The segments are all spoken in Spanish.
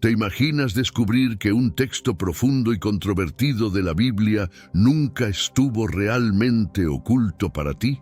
¿Te imaginas descubrir que un texto profundo y controvertido de la Biblia nunca estuvo realmente oculto para ti?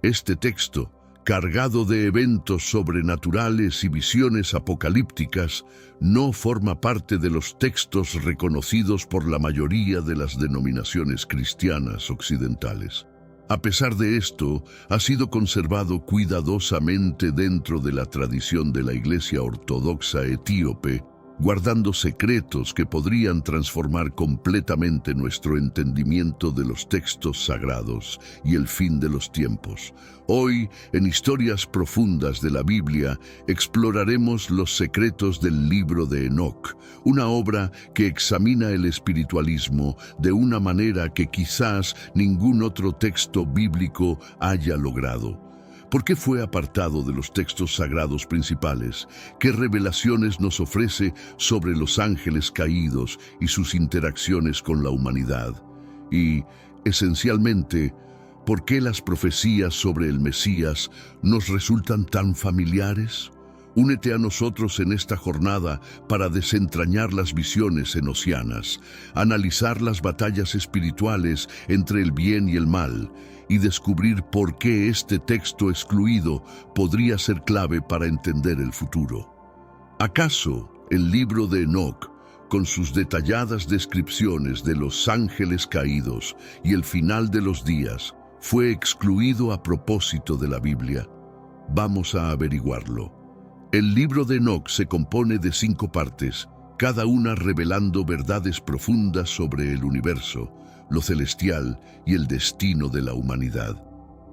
Este texto, cargado de eventos sobrenaturales y visiones apocalípticas, no forma parte de los textos reconocidos por la mayoría de las denominaciones cristianas occidentales. A pesar de esto, ha sido conservado cuidadosamente dentro de la tradición de la Iglesia Ortodoxa etíope, guardando secretos que podrían transformar completamente nuestro entendimiento de los textos sagrados y el fin de los tiempos. Hoy, en Historias Profundas de la Biblia, exploraremos los secretos del libro de Enoc, una obra que examina el espiritualismo de una manera que quizás ningún otro texto bíblico haya logrado. ¿Por qué fue apartado de los textos sagrados principales? ¿Qué revelaciones nos ofrece sobre los ángeles caídos y sus interacciones con la humanidad? Y, esencialmente, ¿por qué las profecías sobre el Mesías nos resultan tan familiares? Únete a nosotros en esta jornada para desentrañar las visiones enocianas, analizar las batallas espirituales entre el bien y el mal, y descubrir por qué este texto excluido podría ser clave para entender el futuro. ¿Acaso el libro de Enoc, con sus detalladas descripciones de los ángeles caídos y el final de los días, fue excluido a propósito de la Biblia? Vamos a averiguarlo. El libro de Enoc se compone de 5 partes, cada una revelando verdades profundas sobre el universo, lo celestial y el destino de la humanidad.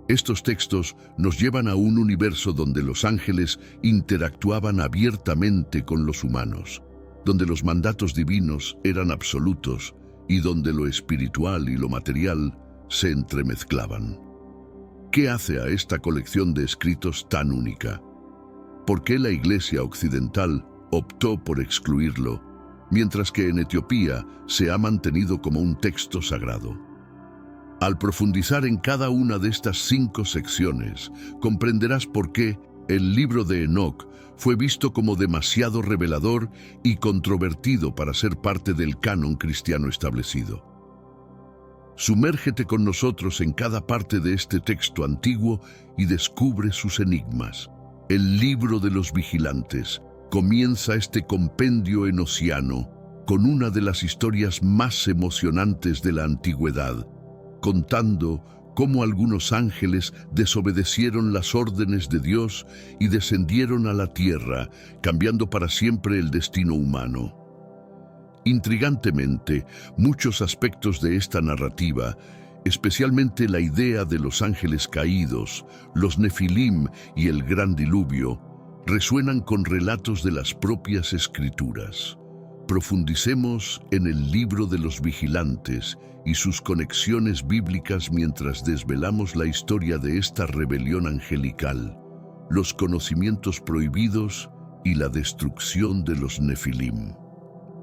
Estos textos nos llevan a un universo donde los ángeles interactuaban abiertamente con los humanos, donde los mandatos divinos eran absolutos y donde lo espiritual y lo material se entremezclaban. ¿Qué hace a esta colección de escritos tan única? ¿Por qué la Iglesia occidental optó por excluirlo, mientras que en Etiopía se ha mantenido como un texto sagrado? Al profundizar en cada una de estas 5 secciones, comprenderás por qué el libro de Enoc fue visto como demasiado revelador y controvertido para ser parte del canon cristiano establecido. Sumérgete con nosotros en cada parte de este texto antiguo y descubre sus enigmas. El libro de los vigilantes. Comienza este compendio enociano con una de las historias más emocionantes de la antigüedad, contando cómo algunos ángeles desobedecieron las órdenes de Dios y descendieron a la tierra, cambiando para siempre el destino humano. Intrigantemente, muchos aspectos de esta narrativa, especialmente la idea de los ángeles caídos, los nefilim y el gran diluvio, resuenan con relatos de las propias escrituras. Profundicemos en el libro de los vigilantes y sus conexiones bíblicas mientras desvelamos la historia de esta rebelión angelical, los conocimientos prohibidos y la destrucción de los nefilim.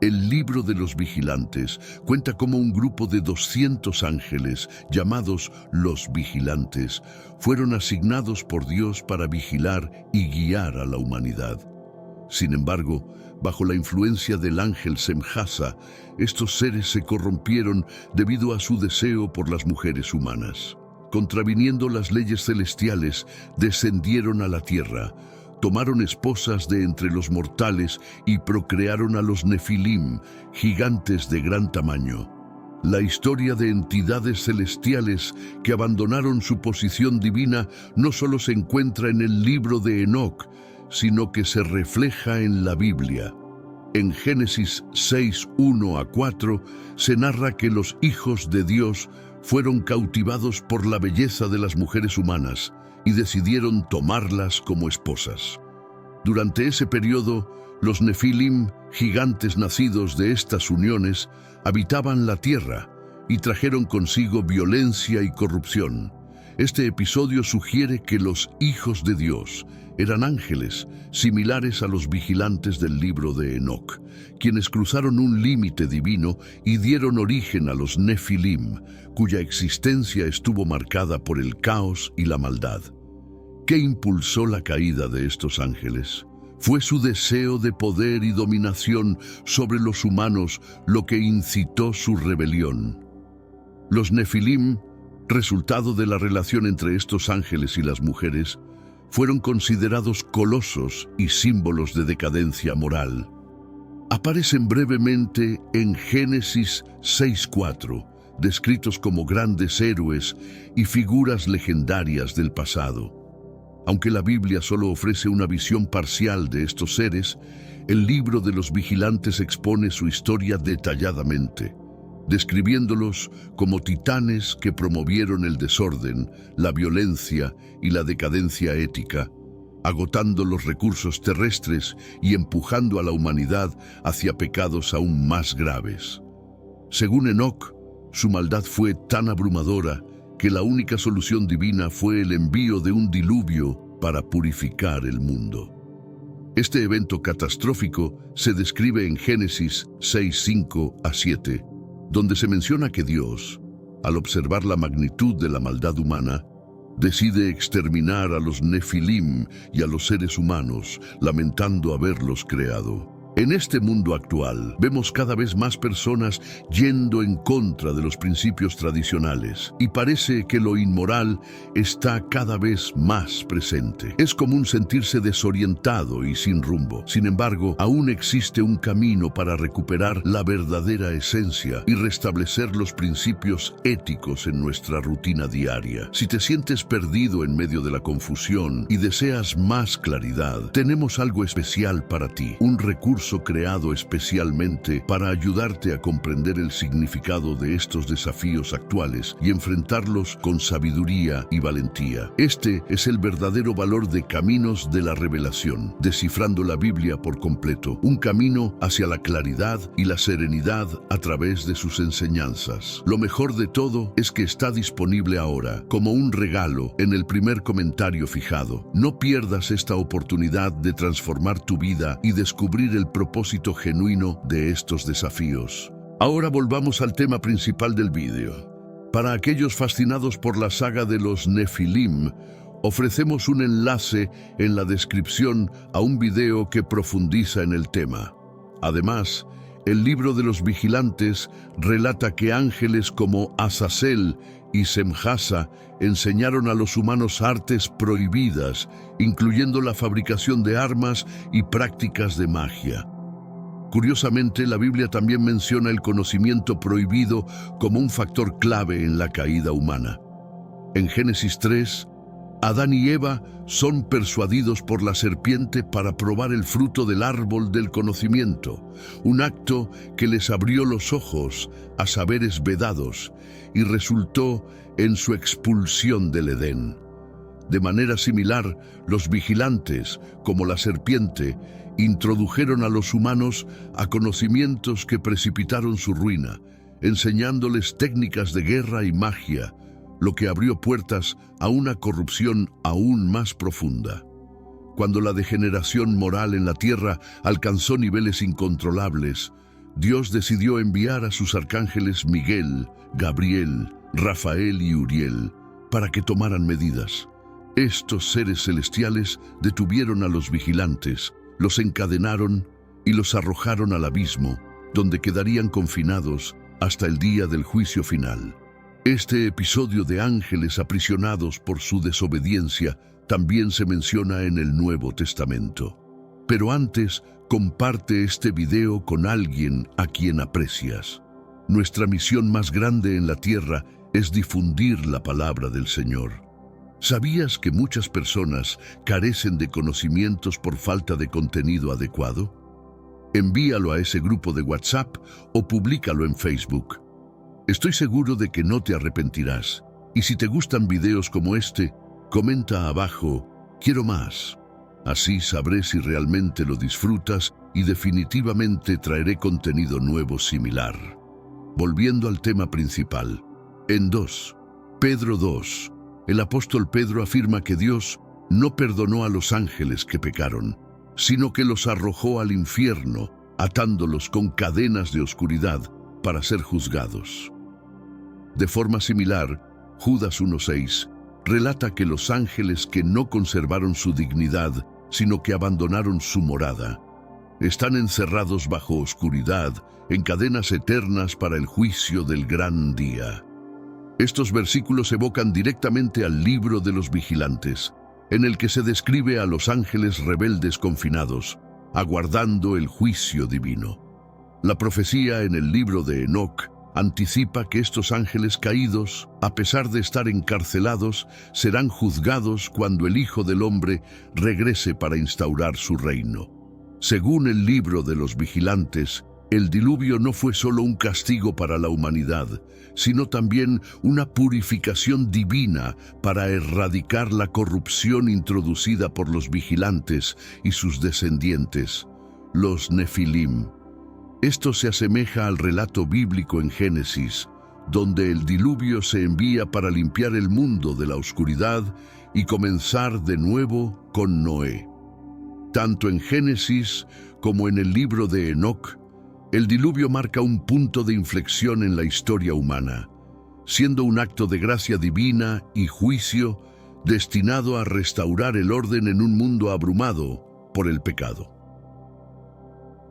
El libro de los vigilantes cuenta cómo un grupo de 200 ángeles, llamados los vigilantes, fueron asignados por Dios para vigilar y guiar a la humanidad. Sin embargo, bajo la influencia del ángel Semjasa, estos seres se corrompieron debido a su deseo por las mujeres humanas. Contraviniendo las leyes celestiales, descendieron a la tierra, tomaron esposas de entre los mortales y procrearon a los nefilim, gigantes de gran tamaño. La historia de entidades celestiales que abandonaron su posición divina no solo se encuentra en el libro de Enoc, sino que se refleja en la Biblia. En Génesis 6, 1-4, se narra que los hijos de Dios fueron cautivados por la belleza de las mujeres humanas y decidieron tomarlas como esposas. Durante ese periodo, los nefilim, gigantes nacidos de estas uniones, habitaban la tierra y trajeron consigo violencia y corrupción. Este episodio sugiere que los hijos de Dios eran ángeles, similares a los vigilantes del libro de Enoc, quienes cruzaron un límite divino y dieron origen a los nefilim, cuya existencia estuvo marcada por el caos y la maldad. ¿Qué impulsó la caída de estos ángeles? Fue su deseo de poder y dominación sobre los humanos lo que incitó su rebelión. Los Nefilim, resultado de la relación entre estos ángeles y las mujeres, fueron considerados colosos y símbolos de decadencia moral. Aparecen brevemente en Génesis 6:4, descritos como grandes héroes y figuras legendarias del pasado. Aunque la Biblia solo ofrece una visión parcial de estos seres, el libro de los vigilantes expone su historia detalladamente, describiéndolos como titanes que promovieron el desorden, la violencia y la decadencia ética, agotando los recursos terrestres y empujando a la humanidad hacia pecados aún más graves. Según Enoc, su maldad fue tan abrumadora que la única solución divina fue el envío de un diluvio para purificar el mundo. Este evento catastrófico se describe en Génesis 6:5-7, donde se menciona que Dios, al observar la magnitud de la maldad humana, decide exterminar a los Nefilim y a los seres humanos, lamentando haberlos creado. En este mundo actual, vemos cada vez más personas yendo en contra de los principios tradicionales y parece que lo inmoral está cada vez más presente. Es común sentirse desorientado y sin rumbo. Sin embargo, aún existe un camino para recuperar la verdadera esencia y restablecer los principios éticos en nuestra rutina diaria. Si te sientes perdido en medio de la confusión y deseas más claridad, tenemos algo especial para ti, un recurso creado especialmente para ayudarte a comprender el significado de estos desafíos actuales y enfrentarlos con sabiduría y valentía. Este es el verdadero valor de Caminos de la Revelación, descifrando la Biblia por completo, un camino hacia la claridad y la serenidad a través de sus enseñanzas. Lo mejor de todo es que está disponible ahora, como un regalo, en el primer comentario fijado. No pierdas esta oportunidad de transformar tu vida y descubrir el propósito genuino de estos desafíos. Ahora volvamos al tema principal del vídeo. Para aquellos fascinados por la saga de los Nefilim, ofrecemos un enlace en la descripción a un video que profundiza en el tema. Además, el libro de los vigilantes relata que ángeles como Azazel y Semjasa enseñaron a los humanos artes prohibidas, incluyendo la fabricación de armas y prácticas de magia. Curiosamente, la Biblia también menciona el conocimiento prohibido como un factor clave en la caída humana. En Génesis 3, Adán y Eva son persuadidos por la serpiente para probar el fruto del árbol del conocimiento, un acto que les abrió los ojos a saberes vedados y resultó en su expulsión del Edén. De manera similar, los vigilantes, como la serpiente, introdujeron a los humanos a conocimientos que precipitaron su ruina, enseñándoles técnicas de guerra y magia, lo que abrió puertas a una corrupción aún más profunda. Cuando la degeneración moral en la tierra alcanzó niveles incontrolables, Dios decidió enviar a sus arcángeles Miguel, Gabriel, Rafael y Uriel para que tomaran medidas. Estos seres celestiales detuvieron a los vigilantes, los encadenaron y los arrojaron al abismo, donde quedarían confinados hasta el día del juicio final. Este episodio de ángeles aprisionados por su desobediencia también se menciona en el Nuevo Testamento. Pero antes, comparte este video con alguien a quien aprecias. Nuestra misión más grande en la tierra es difundir la palabra del Señor. ¿Sabías que muchas personas carecen de conocimientos por falta de contenido adecuado? Envíalo a ese grupo de WhatsApp o públicalo en Facebook. Estoy seguro de que no te arrepentirás. Y si te gustan videos como este, comenta abajo, quiero más. Así sabré si realmente lo disfrutas y definitivamente traeré contenido nuevo similar. Volviendo al tema principal. En Pedro 2, el apóstol Pedro afirma que Dios no perdonó a los ángeles que pecaron, sino que los arrojó al infierno, atándolos con cadenas de oscuridad para ser juzgados. De forma similar, Judas 1:6 relata que los ángeles que no conservaron su dignidad sino que abandonaron su morada. Están encerrados bajo oscuridad, en cadenas eternas para el juicio del gran día. Estos versículos evocan directamente al libro de los vigilantes, en el que se describe a los ángeles rebeldes confinados, aguardando el juicio divino. La profecía en el libro de Enoc anticipa que estos ángeles caídos, a pesar de estar encarcelados, serán juzgados cuando el Hijo del Hombre regrese para instaurar su reino. Según el libro de los vigilantes, el diluvio no fue solo un castigo para la humanidad, sino también una purificación divina para erradicar la corrupción introducida por los vigilantes y sus descendientes, los Nefilim. Esto se asemeja al relato bíblico en Génesis, donde el diluvio se envía para limpiar el mundo de la oscuridad y comenzar de nuevo con Noé. Tanto en Génesis como en el libro de Enoc, el diluvio marca un punto de inflexión en la historia humana, siendo un acto de gracia divina y juicio destinado a restaurar el orden en un mundo abrumado por el pecado.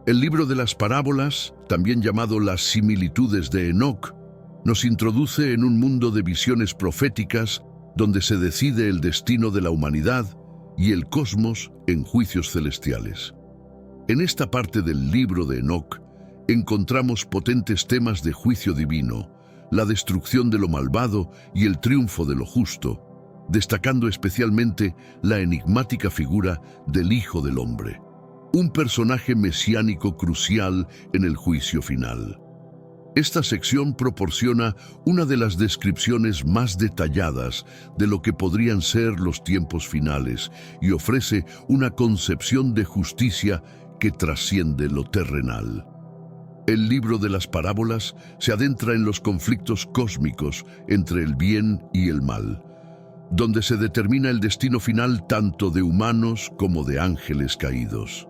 El libro de las parábolas, también llamado las similitudes de Enoc, nos introduce en un mundo de visiones proféticas donde se decide el destino de la humanidad y el cosmos en juicios celestiales. En esta parte del libro de Enoc encontramos potentes temas de juicio divino, la destrucción de lo malvado y el triunfo de lo justo, destacando especialmente la enigmática figura del Hijo del Hombre, un personaje mesiánico crucial en el juicio final. Esta sección proporciona una de las descripciones más detalladas de lo que podrían ser los tiempos finales y ofrece una concepción de justicia que trasciende lo terrenal. El libro de las parábolas se adentra en los conflictos cósmicos entre el bien y el mal, donde se determina el destino final tanto de humanos como de ángeles caídos.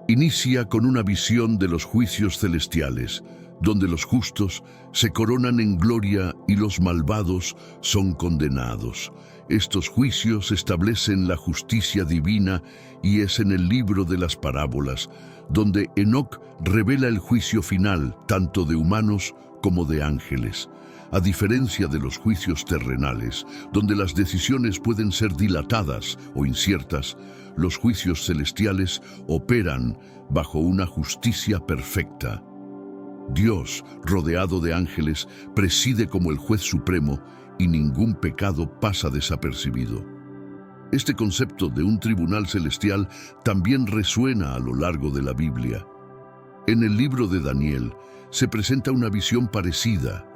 Inicia con una visión de los juicios celestiales, donde los justos se coronan en gloria y los malvados son condenados. Estos juicios establecen la justicia divina y es en el libro de las parábolas donde Enoc revela el juicio final tanto de humanos como de ángeles. A diferencia de los juicios terrenales, donde las decisiones pueden ser dilatadas o inciertas, los juicios celestiales operan bajo una justicia perfecta. Dios, rodeado de ángeles, preside como el juez supremo y ningún pecado pasa desapercibido. Este concepto de un tribunal celestial también resuena a lo largo de la Biblia. En el libro de Daniel se presenta una visión parecida,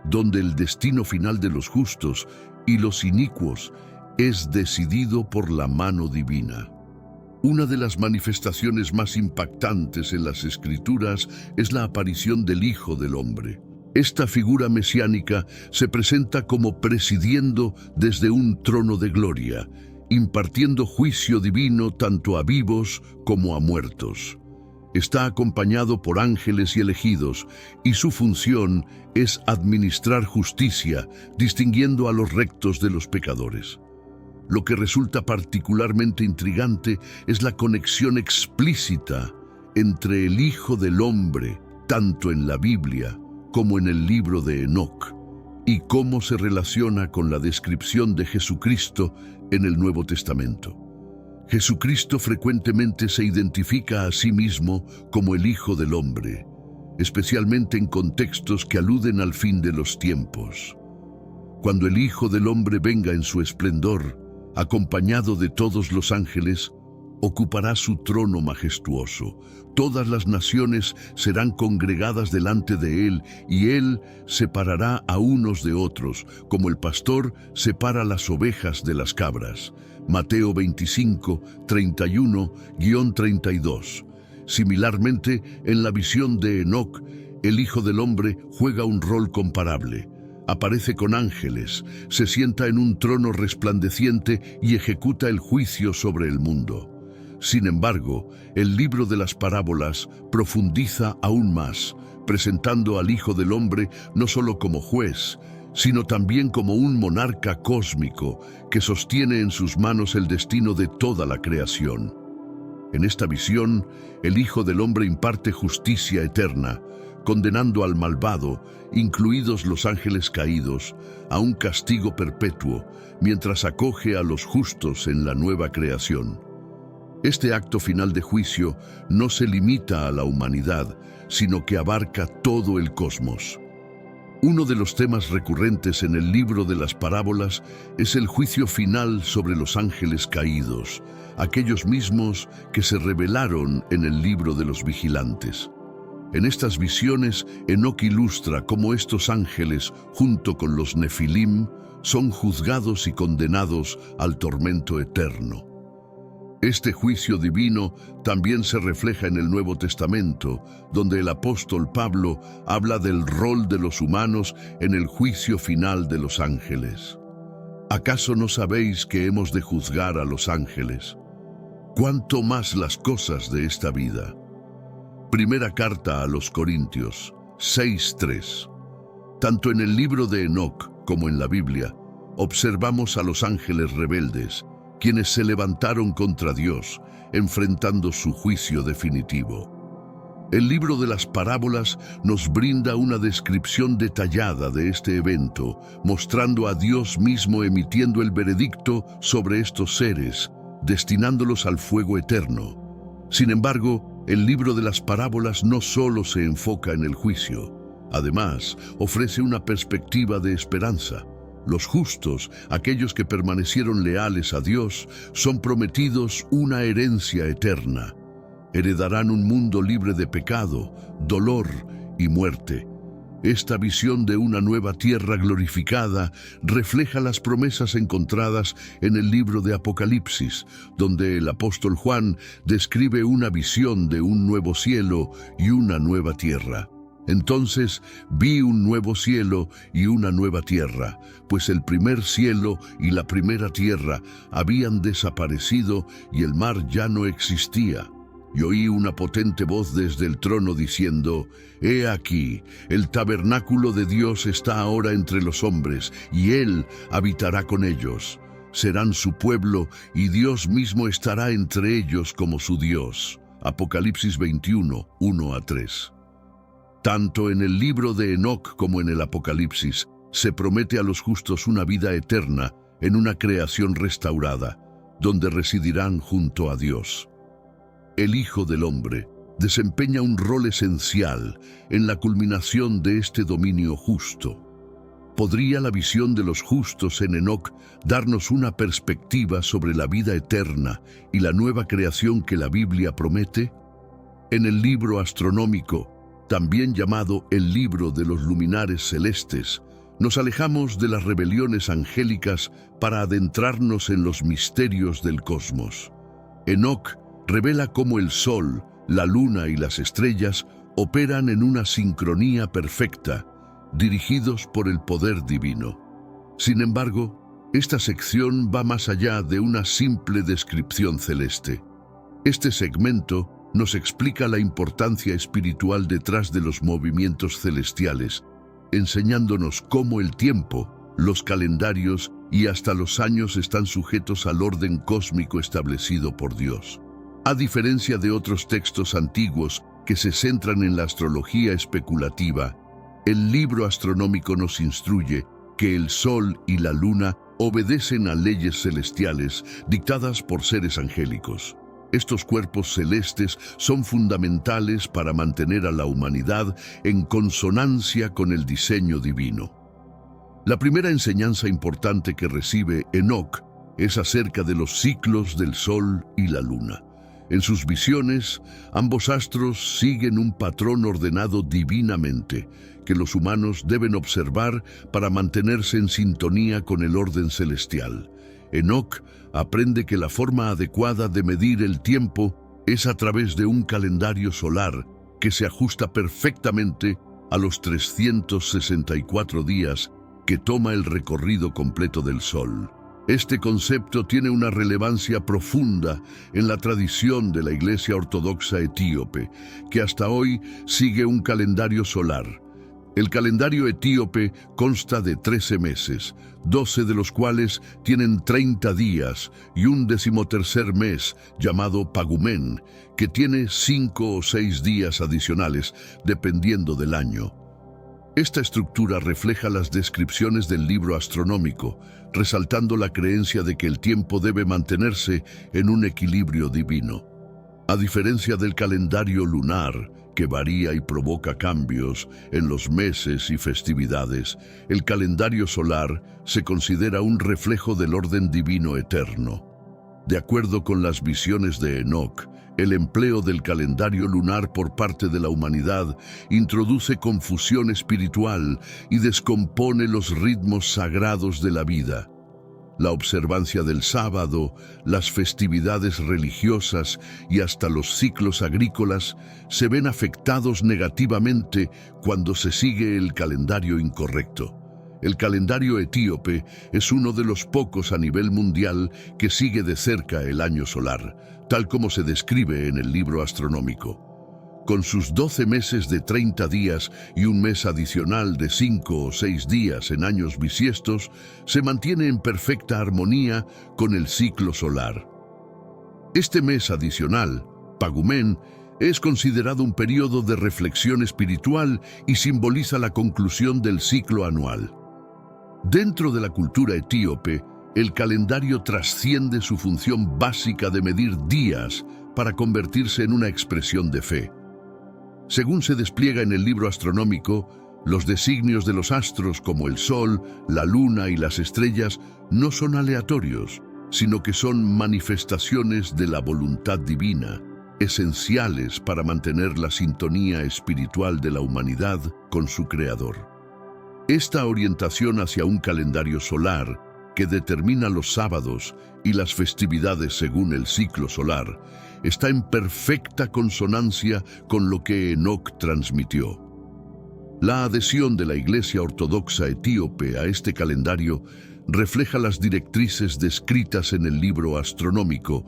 donde el destino final de los justos y los inicuos es decidido por la mano divina. Una de las manifestaciones más impactantes en las Escrituras es la aparición del Hijo del Hombre. Esta figura mesiánica se presenta como presidiendo desde un trono de gloria, impartiendo juicio divino tanto a vivos como a muertos. Está acompañado por ángeles y elegidos, y su función es administrar justicia, distinguiendo a los rectos de los pecadores. Lo que resulta particularmente intrigante es la conexión explícita entre el Hijo del Hombre, tanto en la Biblia como en el libro de Enoc, y cómo se relaciona con la descripción de Jesucristo en el Nuevo Testamento. Jesucristo frecuentemente se identifica a sí mismo como el Hijo del Hombre, especialmente en contextos que aluden al fin de los tiempos. Cuando el Hijo del Hombre venga en su esplendor, acompañado de todos los ángeles, ocupará su trono majestuoso. Todas las naciones serán congregadas delante de él, y él separará a unos de otros, como el pastor separa las ovejas de las cabras. Mateo 25, 31-32. Similarmente, en la visión de Enoc, el Hijo del Hombre juega un rol comparable. Aparece con ángeles, se sienta en un trono resplandeciente y ejecuta el juicio sobre el mundo. Sin embargo, el libro de las parábolas profundiza aún más, presentando al Hijo del Hombre no solo como juez, sino también como un monarca cósmico que sostiene en sus manos el destino de toda la creación. En esta visión, el Hijo del Hombre imparte justicia eterna, condenando al malvado, incluidos los ángeles caídos, a un castigo perpetuo, mientras acoge a los justos en la nueva creación. Este acto final de juicio no se limita a la humanidad, sino que abarca todo el cosmos. Uno de los temas recurrentes en el libro de las parábolas es el juicio final sobre los ángeles caídos, aquellos mismos que se revelaron en el libro de los vigilantes. En estas visiones, Enoc ilustra cómo estos ángeles, junto con los Nefilim, son juzgados y condenados al tormento eterno. Este juicio divino también se refleja en el Nuevo Testamento, donde el apóstol Pablo habla del rol de los humanos en el juicio final de los ángeles. ¿Acaso no sabéis que hemos de juzgar a los ángeles? ¿Cuánto más las cosas de esta vida? Primera carta a los Corintios 6:3. Tanto en el libro de Enoc como en la Biblia, observamos a los ángeles rebeldes, quienes se levantaron contra Dios, enfrentando su juicio definitivo. El libro de las parábolas nos brinda una descripción detallada de este evento, mostrando a Dios mismo emitiendo el veredicto sobre estos seres, destinándolos al fuego eterno. Sin embargo, el libro de las parábolas no solo se enfoca en el juicio, además ofrece una perspectiva de esperanza. Los justos, aquellos que permanecieron leales a Dios, son prometidos una herencia eterna. Heredarán un mundo libre de pecado, dolor y muerte. Esta visión de una nueva tierra glorificada refleja las promesas encontradas en el libro de Apocalipsis, donde el apóstol Juan describe una visión de un nuevo cielo y una nueva tierra. Entonces vi un nuevo cielo y una nueva tierra, pues el primer cielo y la primera tierra habían desaparecido y el mar ya no existía. Y oí una potente voz desde el trono diciendo: «He aquí, el tabernáculo de Dios está ahora entre los hombres, y Él habitará con ellos. Serán su pueblo, y Dios mismo estará entre ellos como su Dios». Apocalipsis 21, 1-3. Tanto en el libro de Enoc como en el Apocalipsis, se promete a los justos una vida eterna en una creación restaurada, donde residirán junto a Dios. El Hijo del Hombre desempeña un rol esencial en la culminación de este dominio justo. ¿Podría la visión de los justos en Enoc darnos una perspectiva sobre la vida eterna y la nueva creación que la Biblia promete? En el libro astronómico, también llamado el libro de los luminares celestes, nos alejamos de las rebeliones angélicas para adentrarnos en los misterios del cosmos. Enoc revela cómo el Sol, la Luna y las estrellas operan en una sincronía perfecta, dirigidos por el poder divino. Sin embargo, esta sección va más allá de una simple descripción celeste. Este segmento nos explica la importancia espiritual detrás de los movimientos celestiales, enseñándonos cómo el tiempo, los calendarios y hasta los años están sujetos al orden cósmico establecido por Dios. A diferencia de otros textos antiguos que se centran en la astrología especulativa, el libro astronómico nos instruye que el Sol y la Luna obedecen a leyes celestiales dictadas por seres angélicos. Estos cuerpos celestes son fundamentales para mantener a la humanidad en consonancia con el diseño divino. La primera enseñanza importante que recibe Enoc es acerca de los ciclos del Sol y la Luna. En sus visiones, ambos astros siguen un patrón ordenado divinamente, que los humanos deben observar para mantenerse en sintonía con el orden celestial. Enoc aprende que la forma adecuada de medir el tiempo es a través de un calendario solar que se ajusta perfectamente a los 364 días que toma el recorrido completo del Sol. Este concepto tiene una relevancia profunda en la tradición de la Iglesia Ortodoxa etíope, que hasta hoy sigue un calendario solar. El calendario etíope consta de 13 meses, 12 de los cuales tienen 30 días y un 13º mes llamado Pagumén, que tiene 5 o 6 días adicionales dependiendo del año. Esta estructura refleja las descripciones del libro astronómico, resaltando la creencia de que el tiempo debe mantenerse en un equilibrio divino. A diferencia del calendario lunar, que varía y provoca cambios en los meses y festividades, el calendario solar se considera un reflejo del orden divino eterno. De acuerdo con las visiones de Enoc, el empleo del calendario lunar por parte de la humanidad introduce confusión espiritual y descompone los ritmos sagrados de la vida. La observancia del sábado, las festividades religiosas y hasta los ciclos agrícolas se ven afectados negativamente cuando se sigue el calendario incorrecto. El calendario etíope es uno de los pocos a nivel mundial que sigue de cerca el año solar, tal como se describe en el libro astronómico. Con sus 12 meses de 30 días y un mes adicional de 5 o 6 días en años bisiestos, se mantiene en perfecta armonía con el ciclo solar. Este mes adicional, Pagumén, es considerado un periodo de reflexión espiritual y simboliza la conclusión del ciclo anual. Dentro de la cultura etíope, el calendario trasciende su función básica de medir días para convertirse en una expresión de fe. Según se despliega en el libro astronómico, los designios de los astros como el Sol, la Luna y las estrellas no son aleatorios, sino que son manifestaciones de la voluntad divina, esenciales para mantener la sintonía espiritual de la humanidad con su Creador. Esta orientación hacia un calendario solar que determina los sábados y las festividades según el ciclo solar, está en perfecta consonancia con lo que Enoc transmitió. La adhesión de la Iglesia Ortodoxa Etíope a este calendario refleja las directrices descritas en el libro astronómico,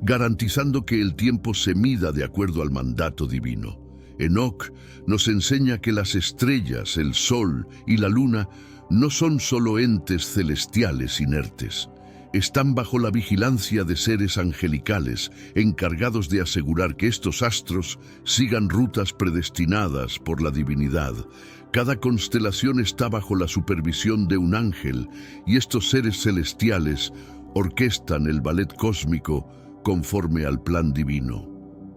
garantizando que el tiempo se mida de acuerdo al mandato divino. Enoc nos enseña que las estrellas, el Sol y la Luna no son solo entes celestiales inertes. Están bajo la vigilancia de seres angelicales, encargados de asegurar que estos astros sigan rutas predestinadas por la divinidad. Cada constelación está bajo la supervisión de un ángel, y estos seres celestiales orquestan el ballet cósmico conforme al plan divino.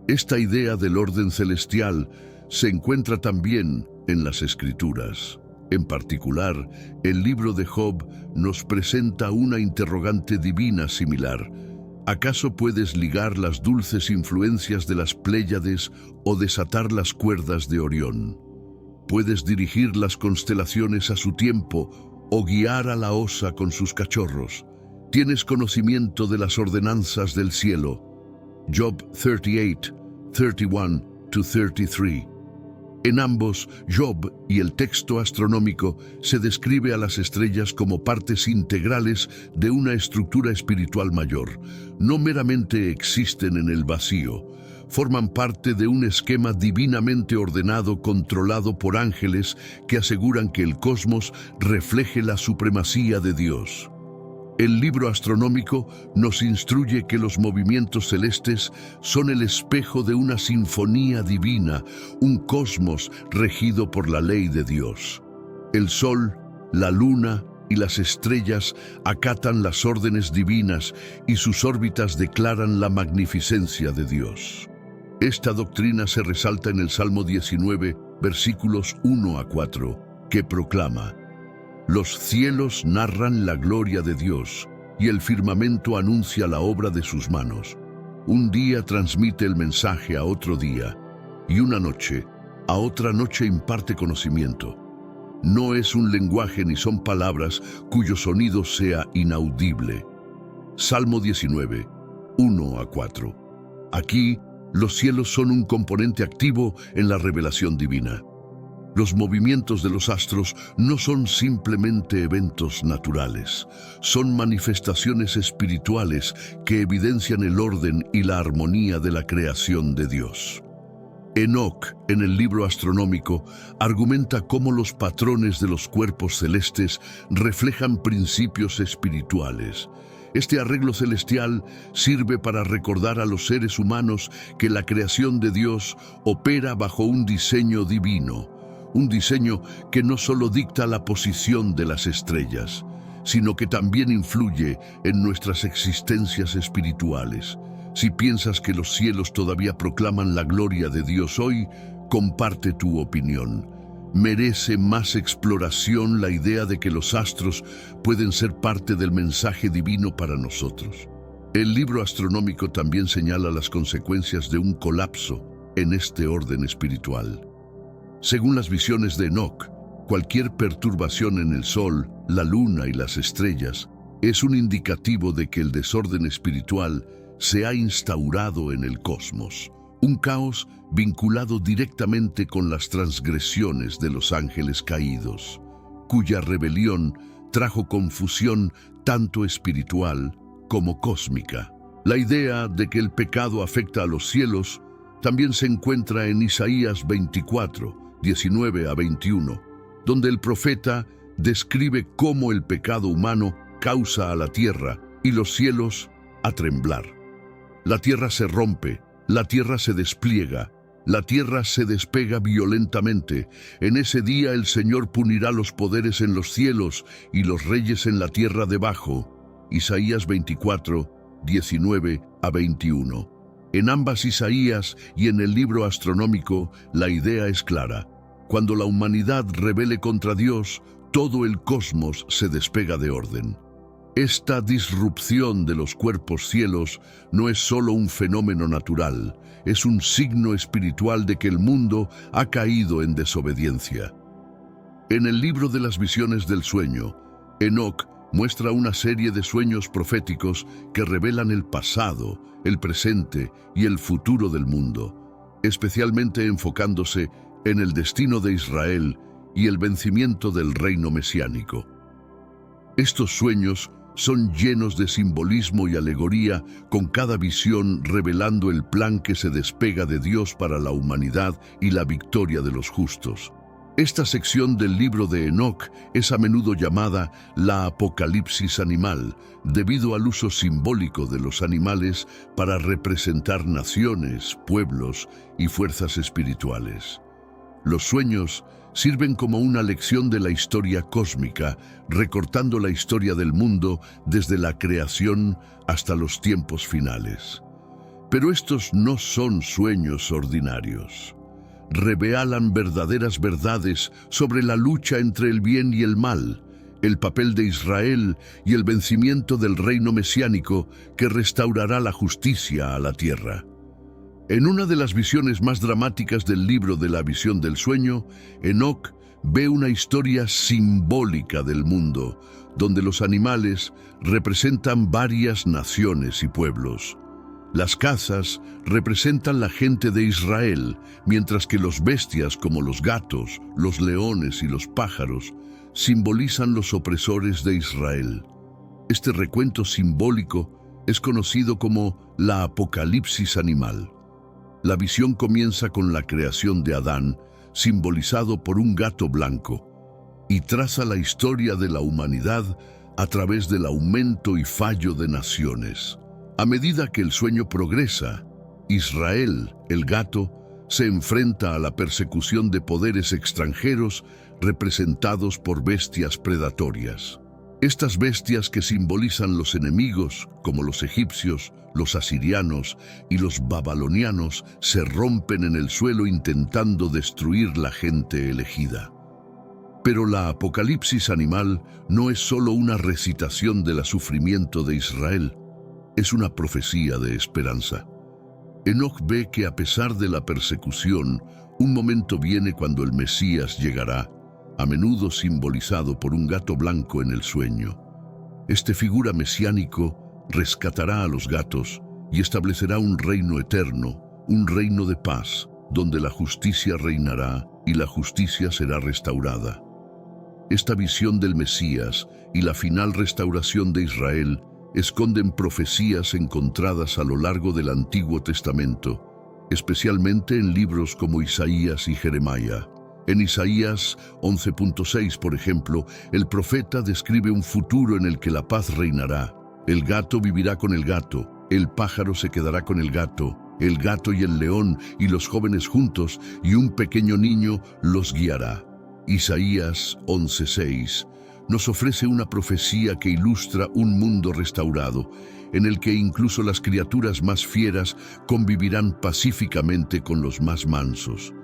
Esta idea del orden celestial se encuentra también en las Escrituras. En particular, el libro de Job nos presenta una interrogante divina similar. ¿Acaso puedes ligar las dulces influencias de las Pléyades o desatar las cuerdas de Orión? ¿Puedes dirigir las constelaciones a su tiempo o guiar a la osa con sus cachorros? ¿Tienes conocimiento de las ordenanzas del cielo? Job 38, 31-33. En ambos, Job y el texto astronómico, se describe a las estrellas como partes integrales de una estructura espiritual mayor. No meramente existen en el vacío, forman parte de un esquema divinamente ordenado controlado por ángeles que aseguran que el cosmos refleje la supremacía de Dios. El libro astronómico nos instruye que los movimientos celestes son el espejo de una sinfonía divina, un cosmos regido por la ley de Dios. El Sol, la Luna y las estrellas acatan las órdenes divinas y sus órbitas declaran la magnificencia de Dios. Esta doctrina se resalta en el Salmo 19, versículos 1-4, que proclama: Los cielos narran la gloria de Dios, y el firmamento anuncia la obra de sus manos. Un día transmite el mensaje a otro día, y una noche a otra noche imparte conocimiento. No es un lenguaje ni son palabras cuyo sonido sea inaudible. Salmo 19, 1-4. Aquí, los cielos son un componente activo en la revelación divina. Los movimientos de los astros no son simplemente eventos naturales, son manifestaciones espirituales que evidencian el orden y la armonía de la creación de Dios. Enoc, en el libro astronómico, argumenta cómo los patrones de los cuerpos celestes reflejan principios espirituales. Este arreglo celestial sirve para recordar a los seres humanos que la creación de Dios opera bajo un diseño divino, un diseño que no solo dicta la posición de las estrellas, sino que también influye en nuestras existencias espirituales. Si piensas que los cielos todavía proclaman la gloria de Dios hoy, comparte tu opinión. Merece más exploración la idea de que los astros pueden ser parte del mensaje divino para nosotros. El libro astronómico también señala las consecuencias de un colapso en este orden espiritual. Según las visiones de Enoc, cualquier perturbación en el Sol, la Luna y las estrellas es un indicativo de que el desorden espiritual se ha instaurado en el cosmos, un caos vinculado directamente con las transgresiones de los ángeles caídos, cuya rebelión trajo confusión tanto espiritual como cósmica. La idea de que el pecado afecta a los cielos también se encuentra en Isaías 24, 19 a 21, donde el profeta describe cómo el pecado humano causa a la tierra y los cielos a temblar. La tierra se rompe, la tierra se despliega, la tierra se despega violentamente. En ese día el Señor punirá los poderes en los cielos y los reyes en la tierra debajo. Isaías 24, 19 a 21. En ambas Isaías y en el libro astronómico, la idea es clara. Cuando la humanidad rebele contra Dios, todo el cosmos se despega de orden. Esta disrupción de los cuerpos cielos no es solo un fenómeno natural, es un signo espiritual de que el mundo ha caído en desobediencia. En el libro de las visiones del sueño, Enoc muestra una serie de sueños proféticos que revelan el pasado, el presente y el futuro del mundo, especialmente enfocándose en el destino de Israel y el vencimiento del reino mesiánico. Estos sueños son llenos de simbolismo y alegoría, con cada visión revelando el plan que se despega de Dios para la humanidad y la victoria de los justos. Esta sección del libro de Enoc es a menudo llamada la Apocalipsis animal, debido al uso simbólico de los animales para representar naciones, pueblos y fuerzas espirituales. Los sueños sirven como una lección de la historia cósmica, recortando la historia del mundo desde la creación hasta los tiempos finales. Pero estos no son sueños ordinarios. Revelan verdaderas verdades sobre la lucha entre el bien y el mal, el papel de Israel y el vencimiento del reino mesiánico que restaurará la justicia a la tierra. En una de las visiones más dramáticas del libro de la visión del sueño, Enoc ve una historia simbólica del mundo, donde los animales representan varias naciones y pueblos. Las cazas representan la gente de Israel, mientras que los bestias como los gatos, los leones y los pájaros simbolizan los opresores de Israel. Este recuento simbólico es conocido como la Apocalipsis animal. La visión comienza con la creación de Adán, simbolizado por un gato blanco, y traza la historia de la humanidad a través del aumento y fallo de naciones. A medida que el sueño progresa, Israel, el gato, se enfrenta a la persecución de poderes extranjeros representados por bestias predatorias. Estas bestias que simbolizan los enemigos, como los egipcios, los asirianos y los babilonianos, se rompen en el suelo intentando destruir la gente elegida. Pero la Apocalipsis animal no es solo una recitación del sufrimiento de Israel, es una profecía de esperanza. Enoc ve que a pesar de la persecución, un momento viene cuando el Mesías llegará, a menudo simbolizado por un gato blanco en el sueño. Este figura mesiánico rescatará a los gatos y establecerá un reino eterno, un reino de paz, donde la justicia reinará y la justicia será restaurada. Esta visión del Mesías y la final restauración de Israel esconden profecías encontradas a lo largo del Antiguo Testamento especialmente en libros como Isaías y Jeremías. En Isaías 11.6, por ejemplo, el profeta describe un futuro en el que la paz reinará. El gato vivirá con el gato, el pájaro se quedará con el gato y el león y los jóvenes juntos, y un pequeño niño los guiará. Isaías 11.6 nos ofrece una profecía que ilustra un mundo restaurado, en el que incluso las criaturas más fieras convivirán pacíficamente con los más mansos.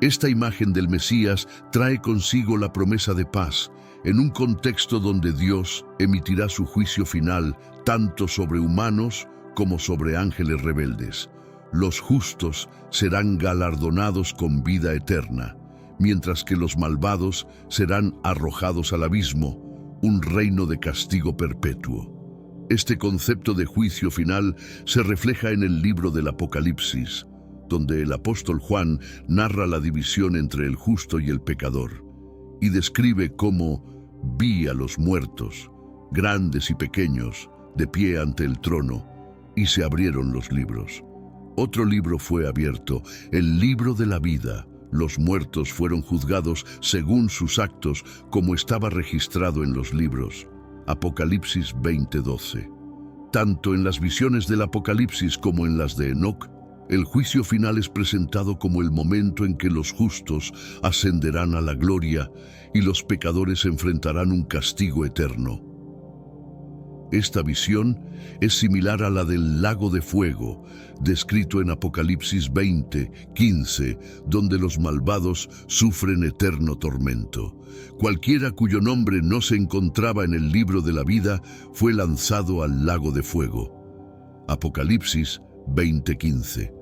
Esta imagen del Mesías trae consigo la promesa de paz, en un contexto donde Dios emitirá su juicio final tanto sobre humanos como sobre ángeles rebeldes. Los justos serán galardonados con vida eterna, mientras que los malvados serán arrojados al abismo, un reino de castigo perpetuo. Este concepto de juicio final se refleja en el libro del Apocalipsis, donde el apóstol Juan narra la división entre el justo y el pecador, y describe cómo vi a los muertos, grandes y pequeños, de pie ante el trono, y se abrieron los libros. Otro libro fue abierto, el libro de la vida. Los muertos fueron juzgados según sus actos, como estaba registrado en los libros. Apocalipsis 20:12. Tanto en las visiones del Apocalipsis como en las de Enoc, el juicio final es presentado como el momento en que los justos ascenderán a la gloria y los pecadores enfrentarán un castigo eterno. Esta visión es similar a la del lago de fuego, descrito en Apocalipsis 20:15, donde los malvados sufren eterno tormento. Cualquiera cuyo nombre no se encontraba en el libro de la vida fue lanzado al lago de fuego. Apocalipsis 20:15.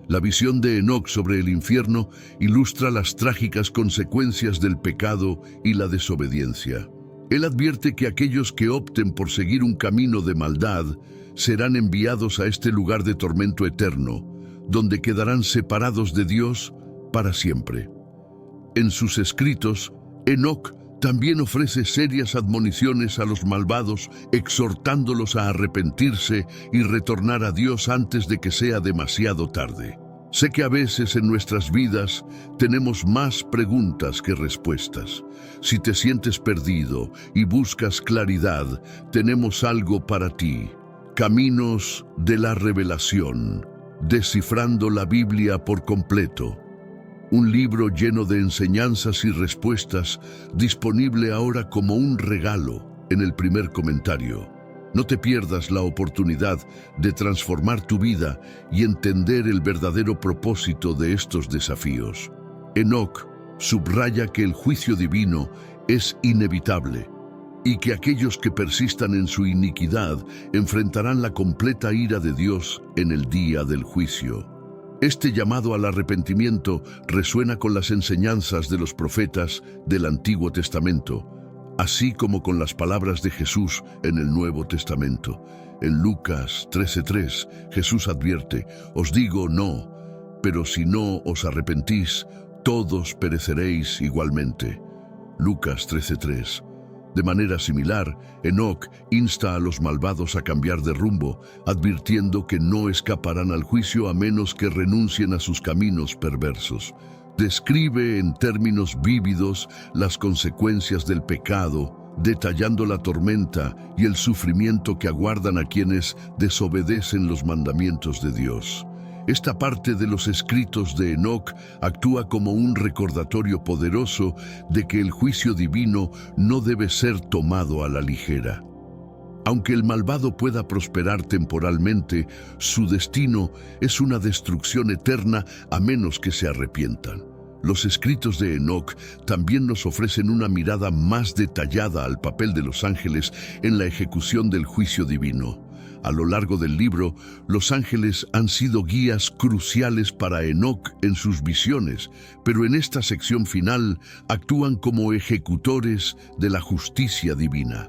La visión de Enoc sobre el infierno ilustra las trágicas consecuencias del pecado y la desobediencia. Él advierte que aquellos que opten por seguir un camino de maldad serán enviados a este lugar de tormento eterno, donde quedarán separados de Dios para siempre. En sus escritos, Enoc también ofrece serias admoniciones a los malvados, exhortándolos a arrepentirse y retornar a Dios antes de que sea demasiado tarde. Sé que a veces en nuestras vidas tenemos más preguntas que respuestas. Si te sientes perdido y buscas claridad, tenemos algo para ti. Caminos de la Revelación, descifrando la Biblia por completo. Un libro lleno de enseñanzas y respuestas, disponible ahora como un regalo en el primer comentario. No te pierdas la oportunidad de transformar tu vida y entender el verdadero propósito de estos desafíos. Enoc subraya que el juicio divino es inevitable y que aquellos que persistan en su iniquidad enfrentarán la completa ira de Dios en el día del juicio. Este llamado al arrepentimiento resuena con las enseñanzas de los profetas del Antiguo Testamento, así como con las palabras de Jesús en el Nuevo Testamento. En Lucas 13:3, Jesús advierte: os digo no, pero si no os arrepentís, todos pereceréis igualmente. Lucas 13:3. De manera similar, Enoc insta a los malvados a cambiar de rumbo, advirtiendo que no escaparán al juicio a menos que renuncien a sus caminos perversos. Describe en términos vívidos las consecuencias del pecado, detallando la tormenta y el sufrimiento que aguardan a quienes desobedecen los mandamientos de Dios. Esta parte de los escritos de Enoc actúa como un recordatorio poderoso de que el juicio divino no debe ser tomado a la ligera. Aunque el malvado pueda prosperar temporalmente, su destino es una destrucción eterna a menos que se arrepientan. Los escritos de Enoc también nos ofrecen una mirada más detallada al papel de los ángeles en la ejecución del juicio divino. A lo largo del libro, los ángeles han sido guías cruciales para Enoc en sus visiones, pero en esta sección final actúan como ejecutores de la justicia divina.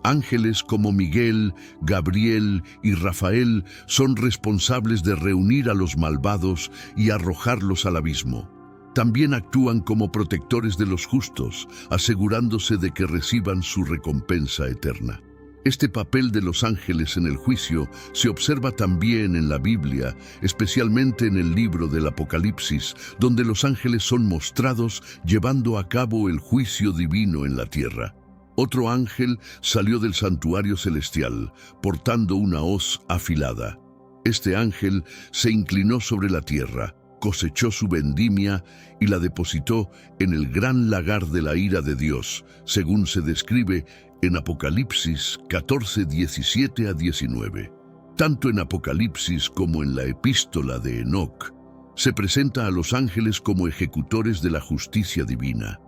Ángeles como Miguel, Gabriel y Rafael son responsables de reunir a los malvados y arrojarlos al abismo. También actúan como protectores de los justos, asegurándose de que reciban su recompensa eterna. Este papel de los ángeles en el juicio se observa también en la Biblia, especialmente en el libro del Apocalipsis, donde los ángeles son mostrados llevando a cabo el juicio divino en la tierra. Otro ángel salió del santuario celestial, portando una hoz afilada. Este ángel se inclinó sobre la tierra, cosechó su vendimia y la depositó en el gran lagar de la ira de Dios, según se describe en Apocalipsis 14, 17 a 19. Tanto en Apocalipsis como en la epístola de Enoc, se presenta a los ángeles como ejecutores de la justicia divina,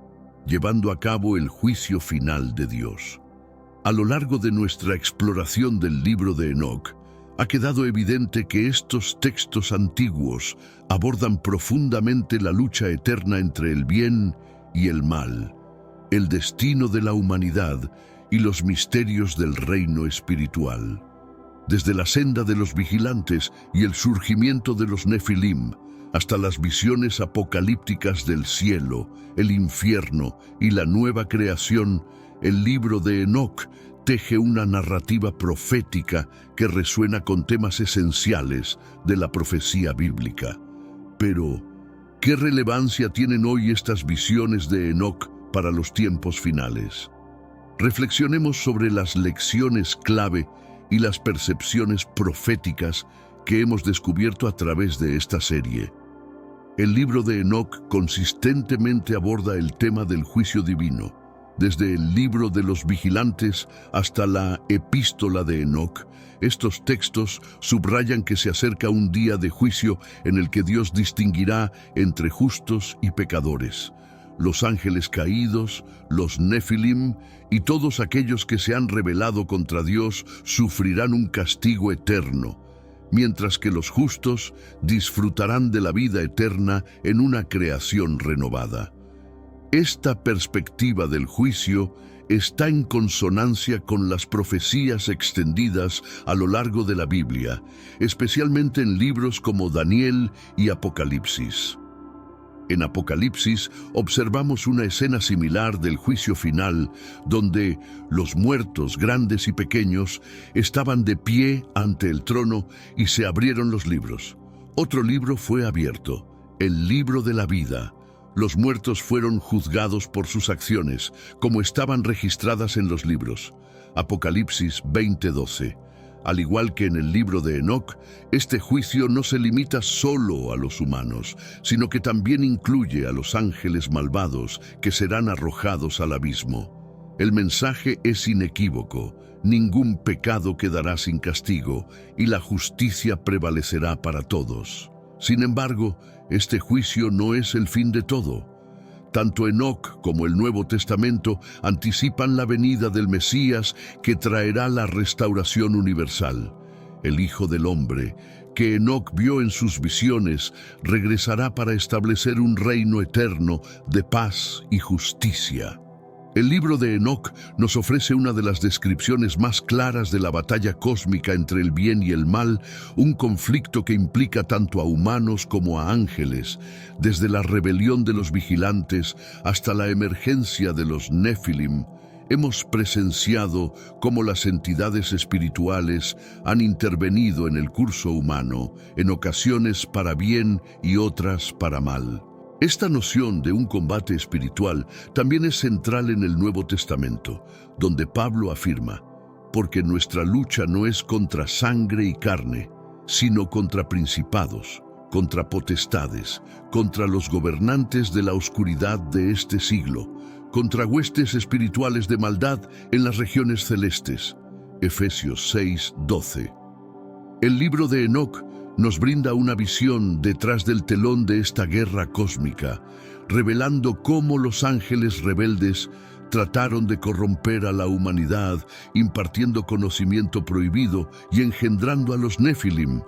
llevando a cabo el juicio final de Dios. A lo largo de nuestra exploración del libro de Enoc, ha quedado evidente que estos textos antiguos abordan profundamente la lucha eterna entre el bien y el mal, el destino de la humanidad y los misterios del reino espiritual. Desde la senda de los vigilantes y el surgimiento de los Nefilim, hasta las visiones apocalípticas del cielo, el infierno y la nueva creación, el libro de Enoc teje una narrativa profética que resuena con temas esenciales de la profecía bíblica. Pero, ¿qué relevancia tienen hoy estas visiones de Enoc para los tiempos finales? Reflexionemos sobre las lecciones clave y las percepciones proféticas que hemos descubierto a través de esta serie. El libro de Enoc consistentemente aborda el tema del juicio divino. Desde el libro de los vigilantes hasta la epístola de Enoc, estos textos subrayan que se acerca un día de juicio en el que Dios distinguirá entre justos y pecadores. Los ángeles caídos, los Nefilim y todos aquellos que se han rebelado contra Dios sufrirán un castigo eterno, mientras que los justos disfrutarán de la vida eterna en una creación renovada. Esta perspectiva del juicio está en consonancia con las profecías extendidas a lo largo de la Biblia, especialmente en libros como Daniel y Apocalipsis. En Apocalipsis observamos una escena similar del juicio final, donde los muertos, grandes y pequeños, estaban de pie ante el trono y se abrieron los libros. Otro libro fue abierto, el libro de la vida. Los muertos fueron juzgados por sus acciones, como estaban registradas en los libros. Apocalipsis 20:12. Al igual que en el libro de Enoc, este juicio no se limita solo a los humanos, sino que también incluye a los ángeles malvados que serán arrojados al abismo. El mensaje es inequívoco: ningún pecado quedará sin castigo y la justicia prevalecerá para todos. Sin embargo, este juicio no es el fin de todo. Tanto Enoc como el Nuevo Testamento anticipan la venida del Mesías que traerá la restauración universal. El Hijo del Hombre, que Enoc vio en sus visiones, regresará para establecer un reino eterno de paz y justicia. El libro de Enoc nos ofrece una de las descripciones más claras de la batalla cósmica entre el bien y el mal, un conflicto que implica tanto a humanos como a ángeles, desde la rebelión de los vigilantes hasta la emergencia de los Nefilim. Hemos presenciado cómo las entidades espirituales han intervenido en el curso humano, en ocasiones para bien y otras para mal. Esta noción de un combate espiritual también es central en el Nuevo Testamento, donde Pablo afirma: porque nuestra lucha no es contra sangre y carne, sino contra principados, contra potestades, contra los gobernantes de la oscuridad de este siglo, contra huestes espirituales de maldad en las regiones celestes. Efesios 6:12. El libro de Enoc nos brinda una visión detrás del telón de esta guerra cósmica, revelando cómo los ángeles rebeldes trataron de corromper a la humanidad, impartiendo conocimiento prohibido y engendrando a los Nefilim.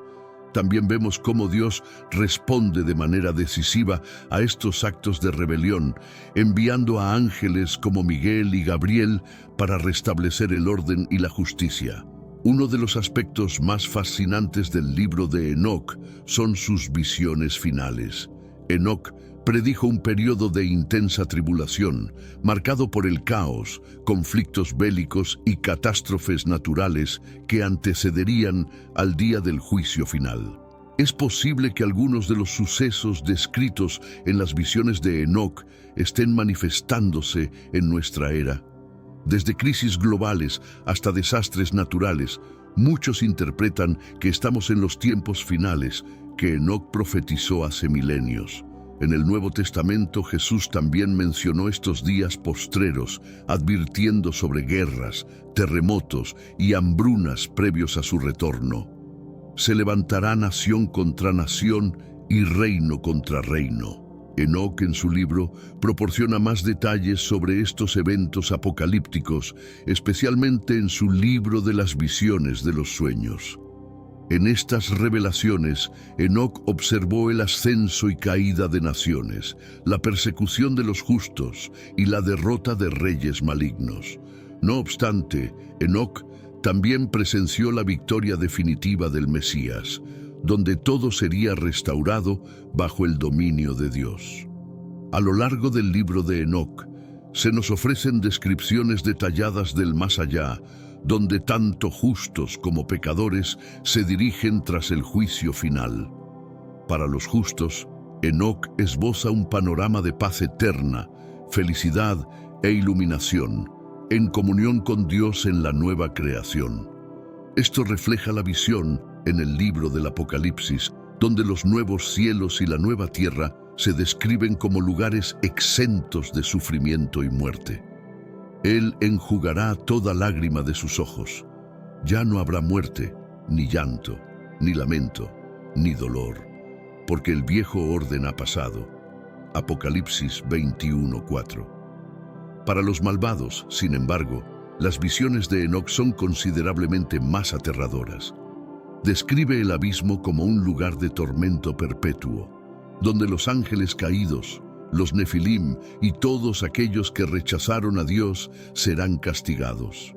También vemos cómo Dios responde de manera decisiva a estos actos de rebelión, enviando a ángeles como Miguel y Gabriel para restablecer el orden y la justicia. Uno de los aspectos más fascinantes del libro de Enoc son sus visiones finales. Enoc predijo un periodo de intensa tribulación, marcado por el caos, conflictos bélicos y catástrofes naturales que antecederían al día del juicio final. Es posible que algunos de los sucesos descritos en las visiones de Enoc estén manifestándose en nuestra era. Desde crisis globales hasta desastres naturales, muchos interpretan que estamos en los tiempos finales que Enoc profetizó hace milenios. En el Nuevo Testamento, Jesús también mencionó estos días postreros, advirtiendo sobre guerras, terremotos y hambrunas previos a su retorno. Se levantará nación contra nación y reino contra reino. Enoc, en su libro, proporciona más detalles sobre estos eventos apocalípticos, especialmente en su libro de las visiones de los sueños. En estas revelaciones, Enoc observó el ascenso y caída de naciones, la persecución de los justos y la derrota de reyes malignos. No obstante, Enoc también presenció la victoria definitiva del Mesías, donde todo sería restaurado bajo el dominio de Dios. A lo largo del libro de Enoc, se nos ofrecen descripciones detalladas del más allá, donde tanto justos como pecadores se dirigen tras el juicio final. Para los justos, Enoc esboza un panorama de paz eterna, felicidad e iluminación, en comunión con Dios en la nueva creación. Esto refleja la visión en el libro del Apocalipsis, donde los nuevos cielos y la nueva tierra se describen como lugares exentos de sufrimiento y muerte. Él enjugará toda lágrima de sus ojos. Ya no habrá muerte, ni llanto, ni lamento, ni dolor, porque el viejo orden ha pasado. Apocalipsis 21:4. Para los malvados, sin embargo, las visiones de Enoc son considerablemente más aterradoras. Describe el abismo como un lugar de tormento perpetuo, donde los ángeles caídos, los nefilim y todos aquellos que rechazaron a Dios serán castigados.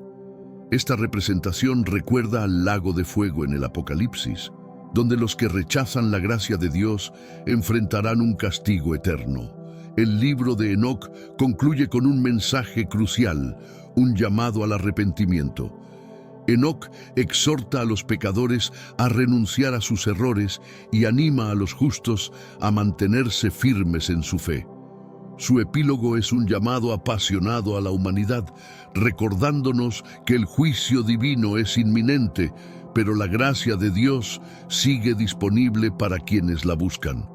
Esta representación recuerda al lago de fuego en el Apocalipsis, donde los que rechazan la gracia de Dios enfrentarán un castigo eterno. El libro de Enoc concluye con un mensaje crucial, un llamado al arrepentimiento. Enoc exhorta a los pecadores a renunciar a sus errores y anima a los justos a mantenerse firmes en su fe. Su epílogo es un llamado apasionado a la humanidad, recordándonos que el juicio divino es inminente, pero la gracia de Dios sigue disponible para quienes la buscan.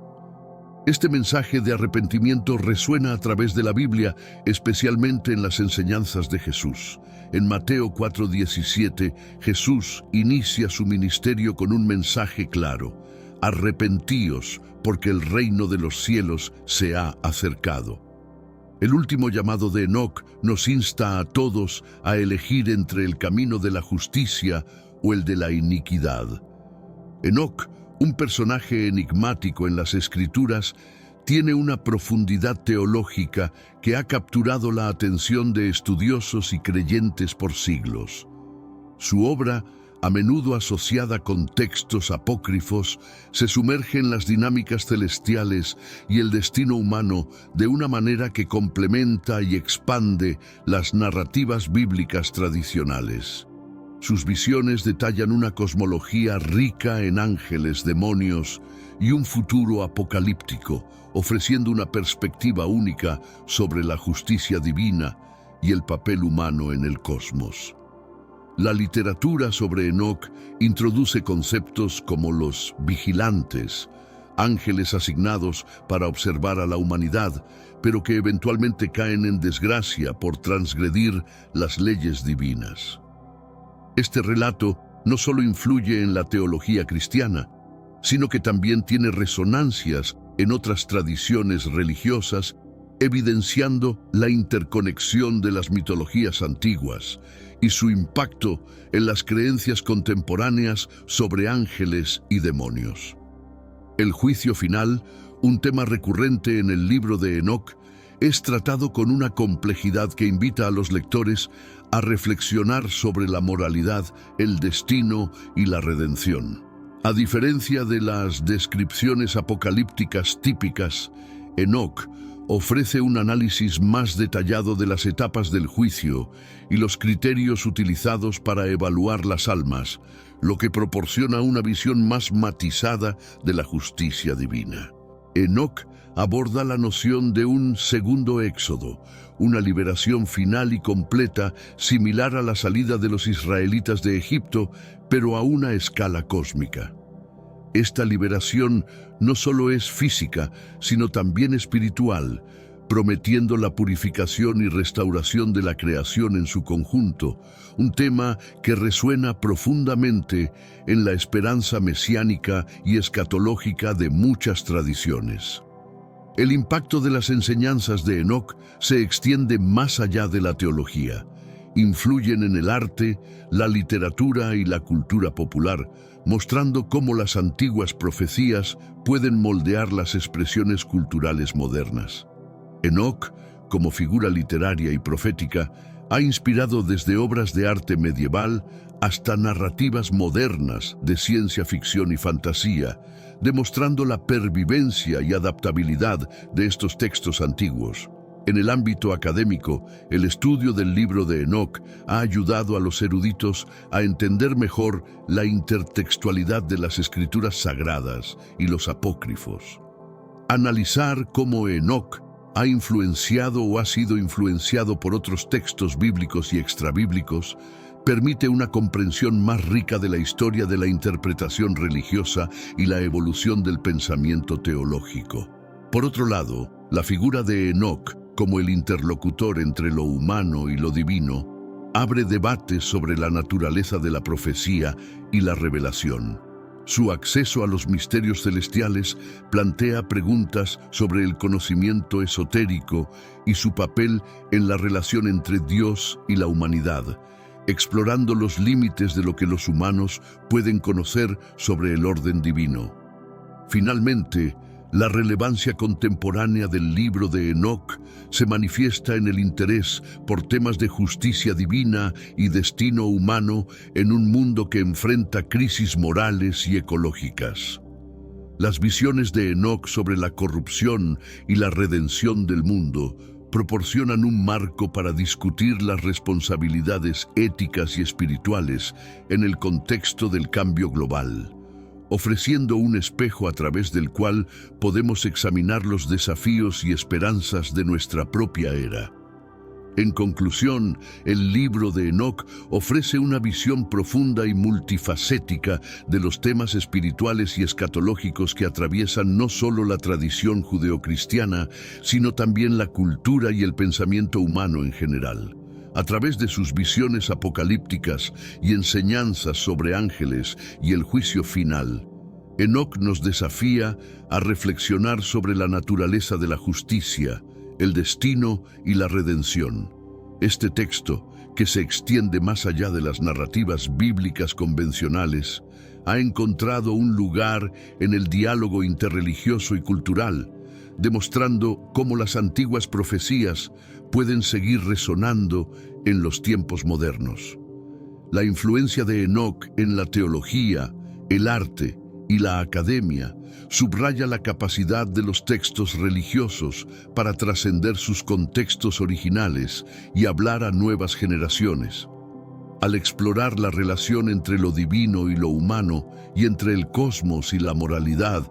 Este mensaje de arrepentimiento resuena a través de la Biblia, especialmente en las enseñanzas de Jesús. En Mateo 4:17, Jesús inicia su ministerio con un mensaje claro: arrepentíos, porque el reino de los cielos se ha acercado. El último llamado de Enoc nos insta a todos a elegir entre el camino de la justicia o el de la iniquidad. Enoc, un personaje enigmático en las Escrituras, tiene una profundidad teológica que ha capturado la atención de estudiosos y creyentes por siglos. Su obra, a menudo asociada con textos apócrifos, se sumerge en las dinámicas celestiales y el destino humano de una manera que complementa y expande las narrativas bíblicas tradicionales. Sus visiones detallan una cosmología rica en ángeles, demonios y un futuro apocalíptico, ofreciendo una perspectiva única sobre la justicia divina y el papel humano en el cosmos. La literatura sobre Enoc introduce conceptos como los vigilantes, ángeles asignados para observar a la humanidad, pero que eventualmente caen en desgracia por transgredir las leyes divinas. Este relato no solo influye en la teología cristiana, sino que también tiene resonancias en otras tradiciones religiosas, evidenciando la interconexión de las mitologías antiguas y su impacto en las creencias contemporáneas sobre ángeles y demonios. El juicio final, un tema recurrente en el libro de Enoc, es tratado con una complejidad que invita a los lectores a reflexionar sobre la moralidad, el destino y la redención. A diferencia de las descripciones apocalípticas típicas, Enoc ofrece un análisis más detallado de las etapas del juicio y los criterios utilizados para evaluar las almas, lo que proporciona una visión más matizada de la justicia divina. Enoc aborda la noción de un segundo éxodo, una liberación final y completa similar a la salida de los israelitas de Egipto, pero a una escala cósmica. Esta liberación no solo es física, sino también espiritual, prometiendo la purificación y restauración de la creación en su conjunto, un tema que resuena profundamente en la esperanza mesiánica y escatológica de muchas tradiciones. El impacto de las enseñanzas de Enoc se extiende más allá de la teología. Influyen en el arte, la literatura y la cultura popular, mostrando cómo las antiguas profecías pueden moldear las expresiones culturales modernas. Enoc, como figura literaria y profética, ha inspirado desde obras de arte medieval hasta narrativas modernas de ciencia ficción y fantasía, demostrando la pervivencia y adaptabilidad de estos textos antiguos. En el ámbito académico, el estudio del libro de Enoc ha ayudado a los eruditos a entender mejor la intertextualidad de las escrituras sagradas y los apócrifos. Analizar cómo Enoc ha influenciado o ha sido influenciado por otros textos bíblicos y extrabíblicos permite una comprensión más rica de la historia de la interpretación religiosa y la evolución del pensamiento teológico. Por otro lado, la figura de Enoc, como el interlocutor entre lo humano y lo divino, abre debates sobre la naturaleza de la profecía y la revelación. Su acceso a los misterios celestiales plantea preguntas sobre el conocimiento esotérico y su papel en la relación entre Dios y la humanidad, explorando los límites de lo que los humanos pueden conocer sobre el orden divino. Finalmente, la relevancia contemporánea del libro de Enoc se manifiesta en el interés por temas de justicia divina y destino humano en un mundo que enfrenta crisis morales y ecológicas. Las visiones de Enoc sobre la corrupción y la redención del mundo proporcionan un marco para discutir las responsabilidades éticas y espirituales en el contexto del cambio global, ofreciendo un espejo a través del cual podemos examinar los desafíos y esperanzas de nuestra propia era. En conclusión, el libro de Enoc ofrece una visión profunda y multifacética de los temas espirituales y escatológicos que atraviesan no solo la tradición judeocristiana, sino también la cultura y el pensamiento humano en general. A través de sus visiones apocalípticas y enseñanzas sobre ángeles y el juicio final, Enoc nos desafía a reflexionar sobre la naturaleza de la justicia, el destino y la redención. Este texto, que se extiende más allá de las narrativas bíblicas convencionales, ha encontrado un lugar en el diálogo interreligioso y cultural, demostrando cómo las antiguas profecías pueden seguir resonando en los tiempos modernos. La influencia de Enoc en la teología, el arte y la academia subraya la capacidad de los textos religiosos para trascender sus contextos originales y hablar a nuevas generaciones. Al explorar la relación entre lo divino y lo humano y entre el cosmos y la moralidad,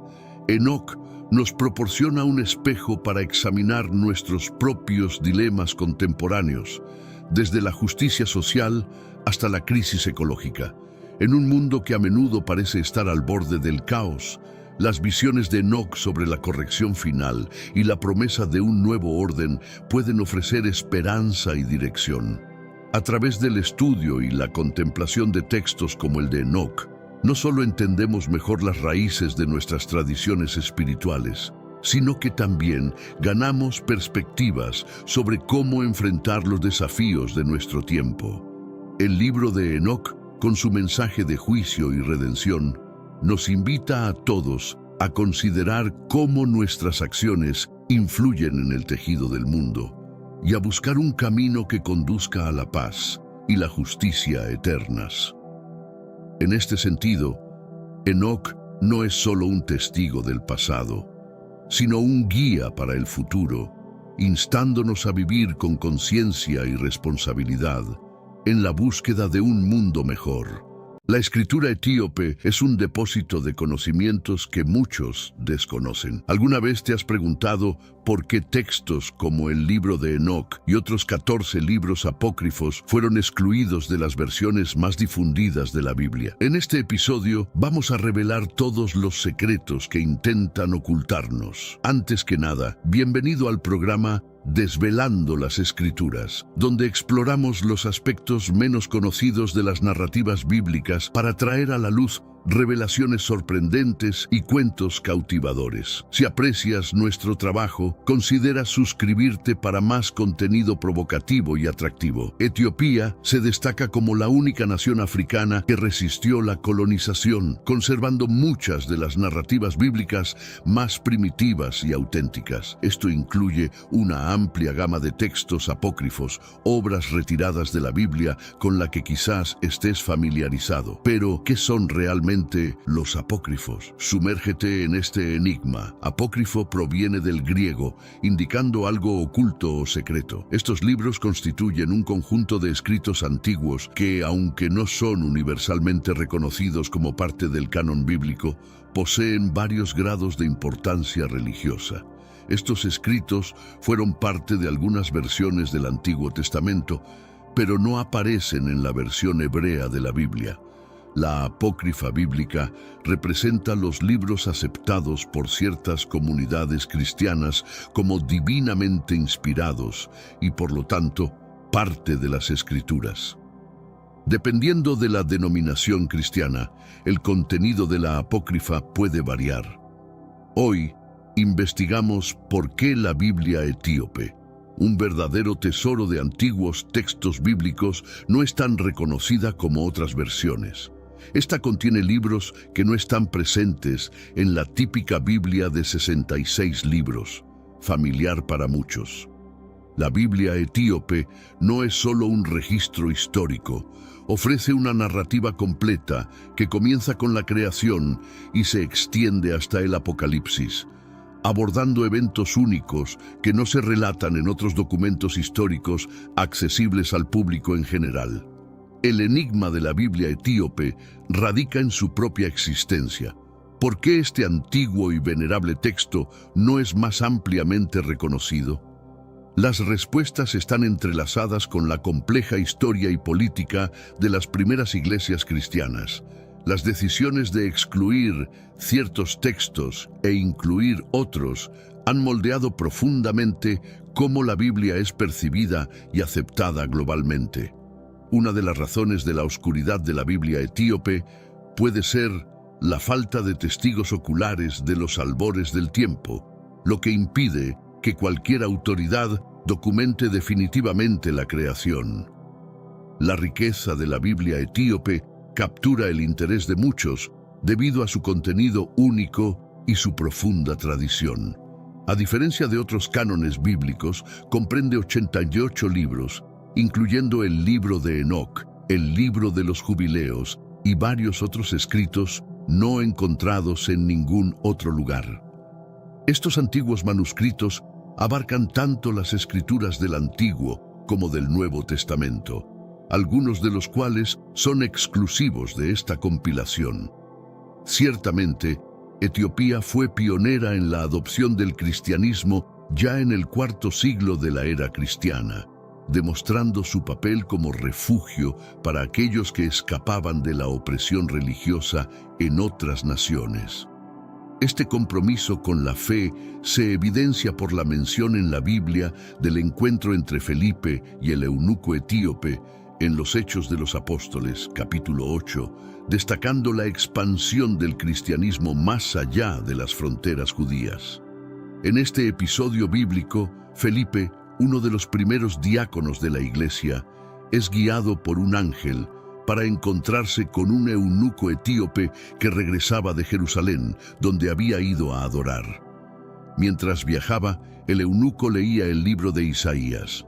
Enoc nos proporciona un espejo para examinar nuestros propios dilemas contemporáneos, desde la justicia social hasta la crisis ecológica. En un mundo que a menudo parece estar al borde del caos, las visiones de Enoc sobre la corrección final y la promesa de un nuevo orden pueden ofrecer esperanza y dirección. A través del estudio y la contemplación de textos como el de Enoc, no solo entendemos mejor las raíces de nuestras tradiciones espirituales, sino que también ganamos perspectivas sobre cómo enfrentar los desafíos de nuestro tiempo. El libro de Enoc, con su mensaje de juicio y redención, nos invita a todos a considerar cómo nuestras acciones influyen en el tejido del mundo y a buscar un camino que conduzca a la paz y la justicia eternas. En este sentido, Enoc no es solo un testigo del pasado, sino un guía para el futuro, instándonos a vivir con conciencia y responsabilidad en la búsqueda de un mundo mejor. La escritura etíope es un depósito de conocimientos que muchos desconocen. ¿Alguna vez te has preguntado por qué textos como el libro de Enoc y otros 14 libros apócrifos fueron excluidos de las versiones más difundidas de la Biblia? En este episodio vamos a revelar todos los secretos que intentan ocultarnos. Antes que nada, bienvenido al programa Desvelando las Escrituras, donde exploramos los aspectos menos conocidos de las narrativas bíblicas para traer a la luz revelaciones sorprendentes y cuentos cautivadores. Si aprecias nuestro trabajo, considera suscribirte para más contenido provocativo y atractivo. Etiopía se destaca como la única nación africana que resistió la colonización, conservando muchas de las narrativas bíblicas más primitivas y auténticas. Esto incluye una amplia gama de textos apócrifos, obras retiradas de la Biblia con la que quizás estés familiarizado. Pero, ¿qué son realmente los apócrifos? Sumérgete en este enigma. Apócrifo proviene del griego, indicando algo oculto o secreto. Estos libros constituyen un conjunto de escritos antiguos que, aunque no son universalmente reconocidos como parte del canon bíblico, poseen varios grados de importancia religiosa. Estos escritos fueron parte de algunas versiones del Antiguo Testamento, pero no aparecen en la versión hebrea de la Biblia. La apócrifa bíblica representa los libros aceptados por ciertas comunidades cristianas como divinamente inspirados y, por lo tanto, parte de las Escrituras. Dependiendo de la denominación cristiana, el contenido de la apócrifa puede variar. Hoy, investigamos por qué la Biblia etíope, un verdadero tesoro de antiguos textos bíblicos, no es tan reconocida como otras versiones. Esta contiene libros que no están presentes en la típica Biblia de 66 libros, familiar para muchos. La Biblia etíope no es solo un registro histórico, ofrece una narrativa completa que comienza con la creación y se extiende hasta el Apocalipsis, abordando eventos únicos que no se relatan en otros documentos históricos accesibles al público en general. El enigma de la Biblia etíope radica en su propia existencia. ¿Por qué este antiguo y venerable texto no es más ampliamente reconocido? Las respuestas están entrelazadas con la compleja historia y política de las primeras iglesias cristianas. Las decisiones de excluir ciertos textos e incluir otros han moldeado profundamente cómo la Biblia es percibida y aceptada globalmente. Una de las razones de la oscuridad de la Biblia etíope puede ser la falta de testigos oculares de los albores del tiempo, lo que impide que cualquier autoridad documente definitivamente la creación. La riqueza de la Biblia etíope captura el interés de muchos debido a su contenido único y su profunda tradición. A diferencia de otros cánones bíblicos, comprende 88 libros, incluyendo el libro de Enoc, el libro de los jubileos y varios otros escritos no encontrados en ningún otro lugar. Estos antiguos manuscritos abarcan tanto las escrituras del Antiguo como del Nuevo Testamento, algunos de los cuales son exclusivos de esta compilación. Ciertamente, Etiopía fue pionera en la adopción del cristianismo ya en el cuarto siglo de la era cristiana, demostrando su papel como refugio para aquellos que escapaban de la opresión religiosa en otras naciones. Este compromiso con la fe se evidencia por la mención en la Biblia del encuentro entre Felipe y el eunuco etíope en los Hechos de los Apóstoles, capítulo 8, destacando la expansión del cristianismo más allá de las fronteras judías. En este episodio bíblico, Felipe, uno de los primeros diáconos de la iglesia, es guiado por un ángel para encontrarse con un eunuco etíope que regresaba de Jerusalén, donde había ido a adorar. Mientras viajaba, el eunuco leía el libro de Isaías.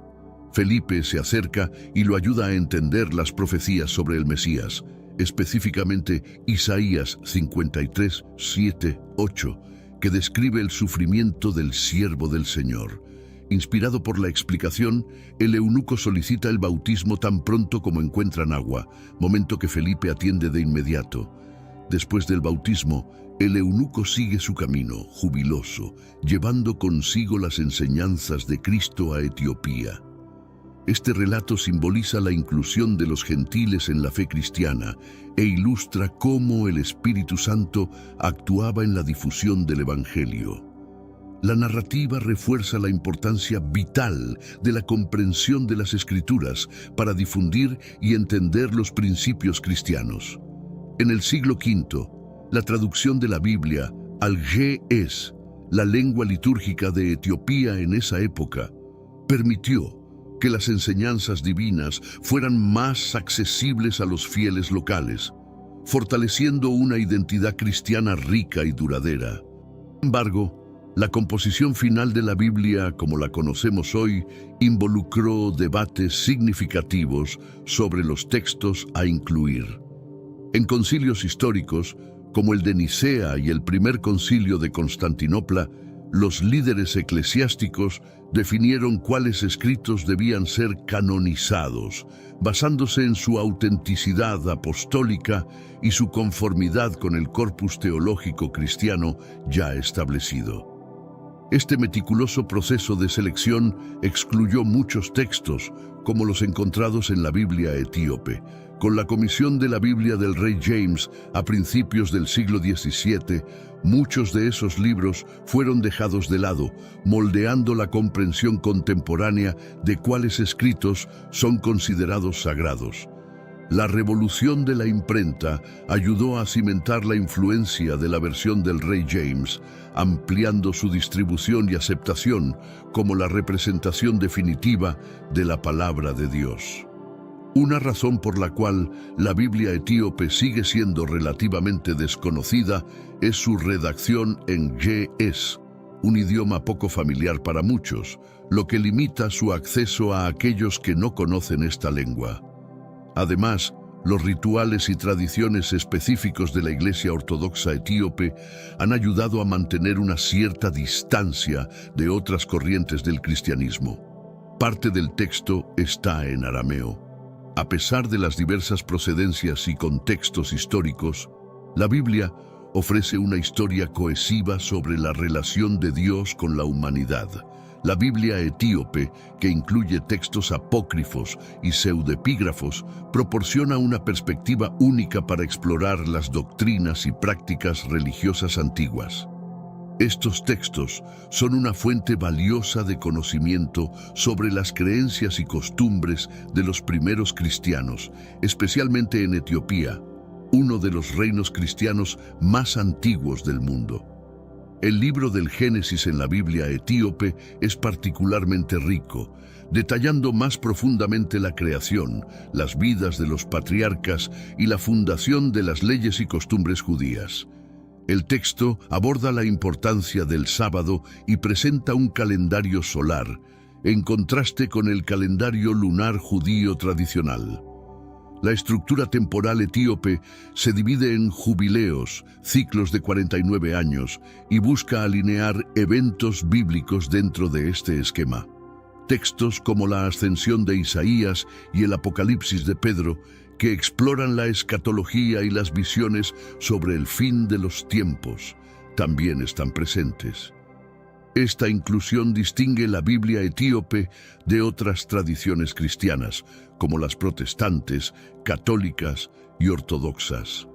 Felipe se acerca y lo ayuda a entender las profecías sobre el Mesías, específicamente Isaías 53, 7, 8, que describe el sufrimiento del siervo del Señor. Inspirado por la explicación, el eunuco solicita el bautismo tan pronto como encuentran agua, momento que Felipe atiende de inmediato. Después del bautismo, el eunuco sigue su camino, jubiloso, llevando consigo las enseñanzas de Cristo a Etiopía. Este relato simboliza la inclusión de los gentiles en la fe cristiana e ilustra cómo el Espíritu Santo actuaba en la difusión del Evangelio. La narrativa refuerza la importancia vital de la comprensión de las Escrituras para difundir y entender los principios cristianos. En el siglo V, la traducción de la Biblia al ge'ez, la lengua litúrgica de Etiopía en esa época, permitió que las enseñanzas divinas fueran más accesibles a los fieles locales, fortaleciendo una identidad cristiana rica y duradera. Sin embargo, la composición final de la Biblia, como la conocemos hoy, involucró debates significativos sobre los textos a incluir. En concilios históricos, como el de Nicea y el primer concilio de Constantinopla, los líderes eclesiásticos definieron cuáles escritos debían ser canonizados, basándose en su autenticidad apostólica y su conformidad con el corpus teológico cristiano ya establecido. Este meticuloso proceso de selección excluyó muchos textos, como los encontrados en la Biblia etíope. Con la comisión de la Biblia del rey James a principios del siglo XVII, muchos de esos libros fueron dejados de lado, moldeando la comprensión contemporánea de cuáles escritos son considerados sagrados. La revolución de la imprenta ayudó a cimentar la influencia de la versión del rey James, ampliando su distribución y aceptación como la representación definitiva de la palabra de Dios. Una razón por la cual la Biblia etíope sigue siendo relativamente desconocida es su redacción en ge'ez, un idioma poco familiar para muchos, lo que limita su acceso a aquellos que no conocen esta lengua. Además, los rituales y tradiciones específicos de la Iglesia Ortodoxa etíope han ayudado a mantener una cierta distancia de otras corrientes del cristianismo. Parte del texto está en arameo. A pesar de las diversas procedencias y contextos históricos, la Biblia ofrece una historia cohesiva sobre la relación de Dios con la humanidad. La Biblia etíope, que incluye textos apócrifos y pseudoepígrafos, proporciona una perspectiva única para explorar las doctrinas y prácticas religiosas antiguas. Estos textos son una fuente valiosa de conocimiento sobre las creencias y costumbres de los primeros cristianos, especialmente en Etiopía, uno de los reinos cristianos más antiguos del mundo. El libro del Génesis en la Biblia etíope es particularmente rico, detallando más profundamente la creación, las vidas de los patriarcas y la fundación de las leyes y costumbres judías. El texto aborda la importancia del sábado y presenta un calendario solar, en contraste con el calendario lunar judío tradicional. La estructura temporal etíope se divide en jubileos, ciclos de 49 años, y busca alinear eventos bíblicos dentro de este esquema. Textos como la ascensión de Isaías y el Apocalipsis de Pedro, que exploran la escatología y las visiones sobre el fin de los tiempos, también están presentes. Esta inclusión distingue la Biblia etíope de otras tradiciones cristianas, como las protestantes, católicas y ortodoxas.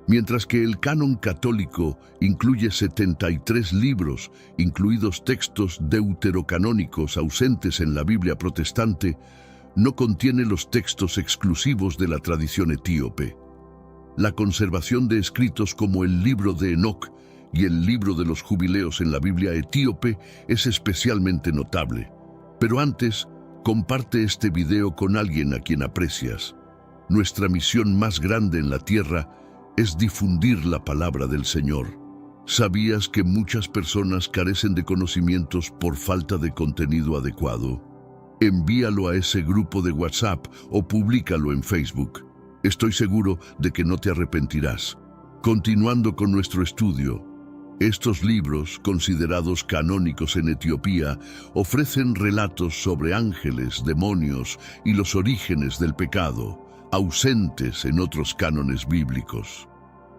Mientras que el canon católico incluye 73 libros, incluidos textos deuterocanónicos ausentes en la Biblia protestante, no contiene los textos exclusivos de la tradición etíope. La conservación de escritos como el libro de Enoc y el libro de los jubileos en la Biblia etíope es especialmente notable. Pero antes, comparte este video con alguien a quien aprecias. Nuestra misión más grande en la tierra es difundir la palabra del Señor. ¿Sabías que muchas personas carecen de conocimientos por falta de contenido adecuado? Envíalo a ese grupo de WhatsApp o públicalo en Facebook. Estoy seguro de que no te arrepentirás. Continuando con nuestro estudio, Estos libros, considerados canónicos en Etiopía, ofrecen relatos sobre ángeles, demonios y los orígenes del pecado, ausentes en otros cánones bíblicos.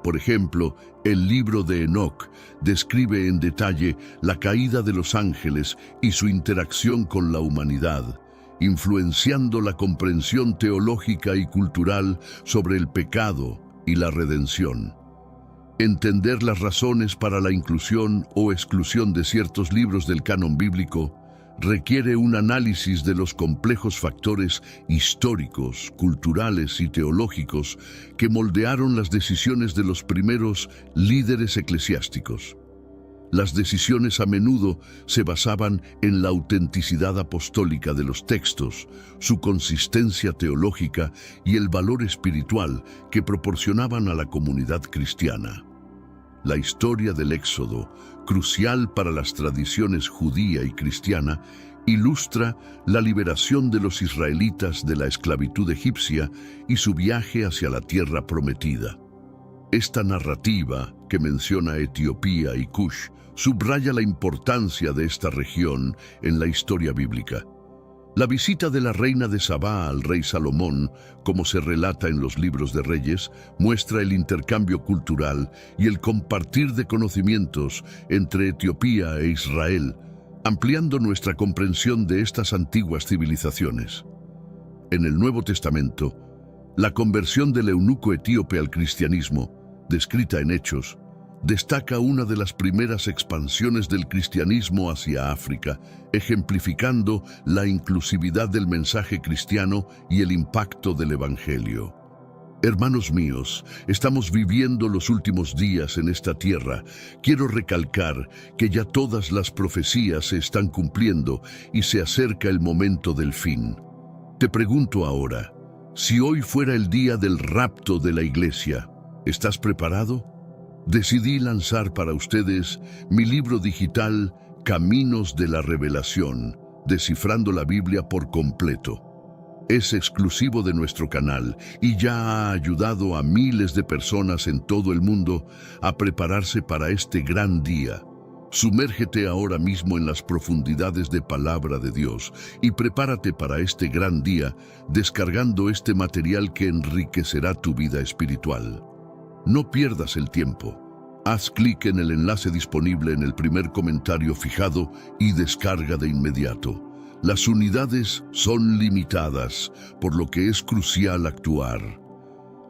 Por ejemplo, el libro de Enoc describe en detalle la caída de los ángeles y su interacción con la humanidad, influenciando la comprensión teológica y cultural sobre el pecado y la redención. Entender las razones para la inclusión o exclusión de ciertos libros del canon bíblico requiere un análisis de los complejos factores históricos, culturales y teológicos que moldearon las decisiones de los primeros líderes eclesiásticos. Las decisiones a menudo se basaban en la autenticidad apostólica de los textos, su consistencia teológica y el valor espiritual que proporcionaban a la comunidad cristiana. La historia del Éxodo, crucial para las tradiciones judía y cristiana, ilustra la liberación de los israelitas de la esclavitud egipcia y su viaje hacia la tierra prometida. Esta narrativa, que menciona Etiopía y Cush, subraya la importancia de esta región en la historia bíblica. La visita de la reina de Sabá al rey Salomón, como se relata en los libros de Reyes, muestra el intercambio cultural y el compartir de conocimientos entre Etiopía e Israel, ampliando nuestra comprensión de estas antiguas civilizaciones. En el Nuevo Testamento, la conversión del eunuco etíope al cristianismo, descrita en Hechos, destaca una de las primeras expansiones del cristianismo hacia África, ejemplificando la inclusividad del mensaje cristiano y el impacto del Evangelio. Hermanos míos, estamos viviendo los últimos días en esta tierra. Quiero recalcar que ya todas las profecías se están cumpliendo y se acerca el momento del fin. Te pregunto ahora, si hoy fuera el día del rapto de la iglesia, ¿estás preparado? Decidí lanzar para ustedes mi libro digital Caminos de la Revelación, descifrando la Biblia por completo. Es exclusivo de nuestro canal y ya ha ayudado a miles de personas en todo el mundo a prepararse para este gran día. Sumérgete ahora mismo en las profundidades de Palabra de Dios y prepárate para este gran día descargando este material que enriquecerá tu vida espiritual. No pierdas el tiempo. Haz clic en el enlace disponible en el primer comentario fijado y descarga de inmediato. Las unidades son limitadas, por lo que es crucial actuar.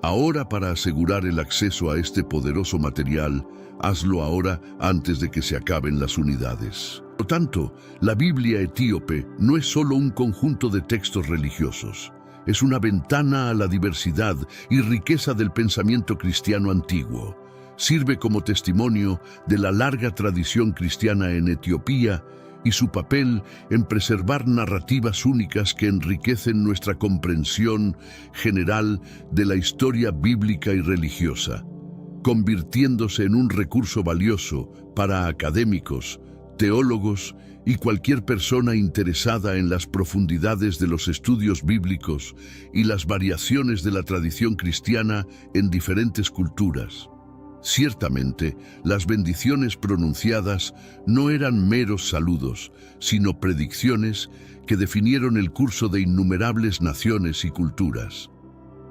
Ahora, para asegurar el acceso a este poderoso material, hazlo ahora antes de que se acaben las unidades. Por lo tanto, la Biblia etíope no es solo un conjunto de textos religiosos. Es una ventana a la diversidad y riqueza del pensamiento cristiano antiguo. Sirve como testimonio de la larga tradición cristiana en Etiopía y su papel en preservar narrativas únicas que enriquecen nuestra comprensión general de la historia bíblica y religiosa, convirtiéndose en un recurso valioso para académicos, teólogos y cualquier persona interesada en las profundidades de los estudios bíblicos y las variaciones de la tradición cristiana en diferentes culturas. Ciertamente, las bendiciones pronunciadas no eran meros saludos, sino predicciones que definieron el curso de innumerables naciones y culturas.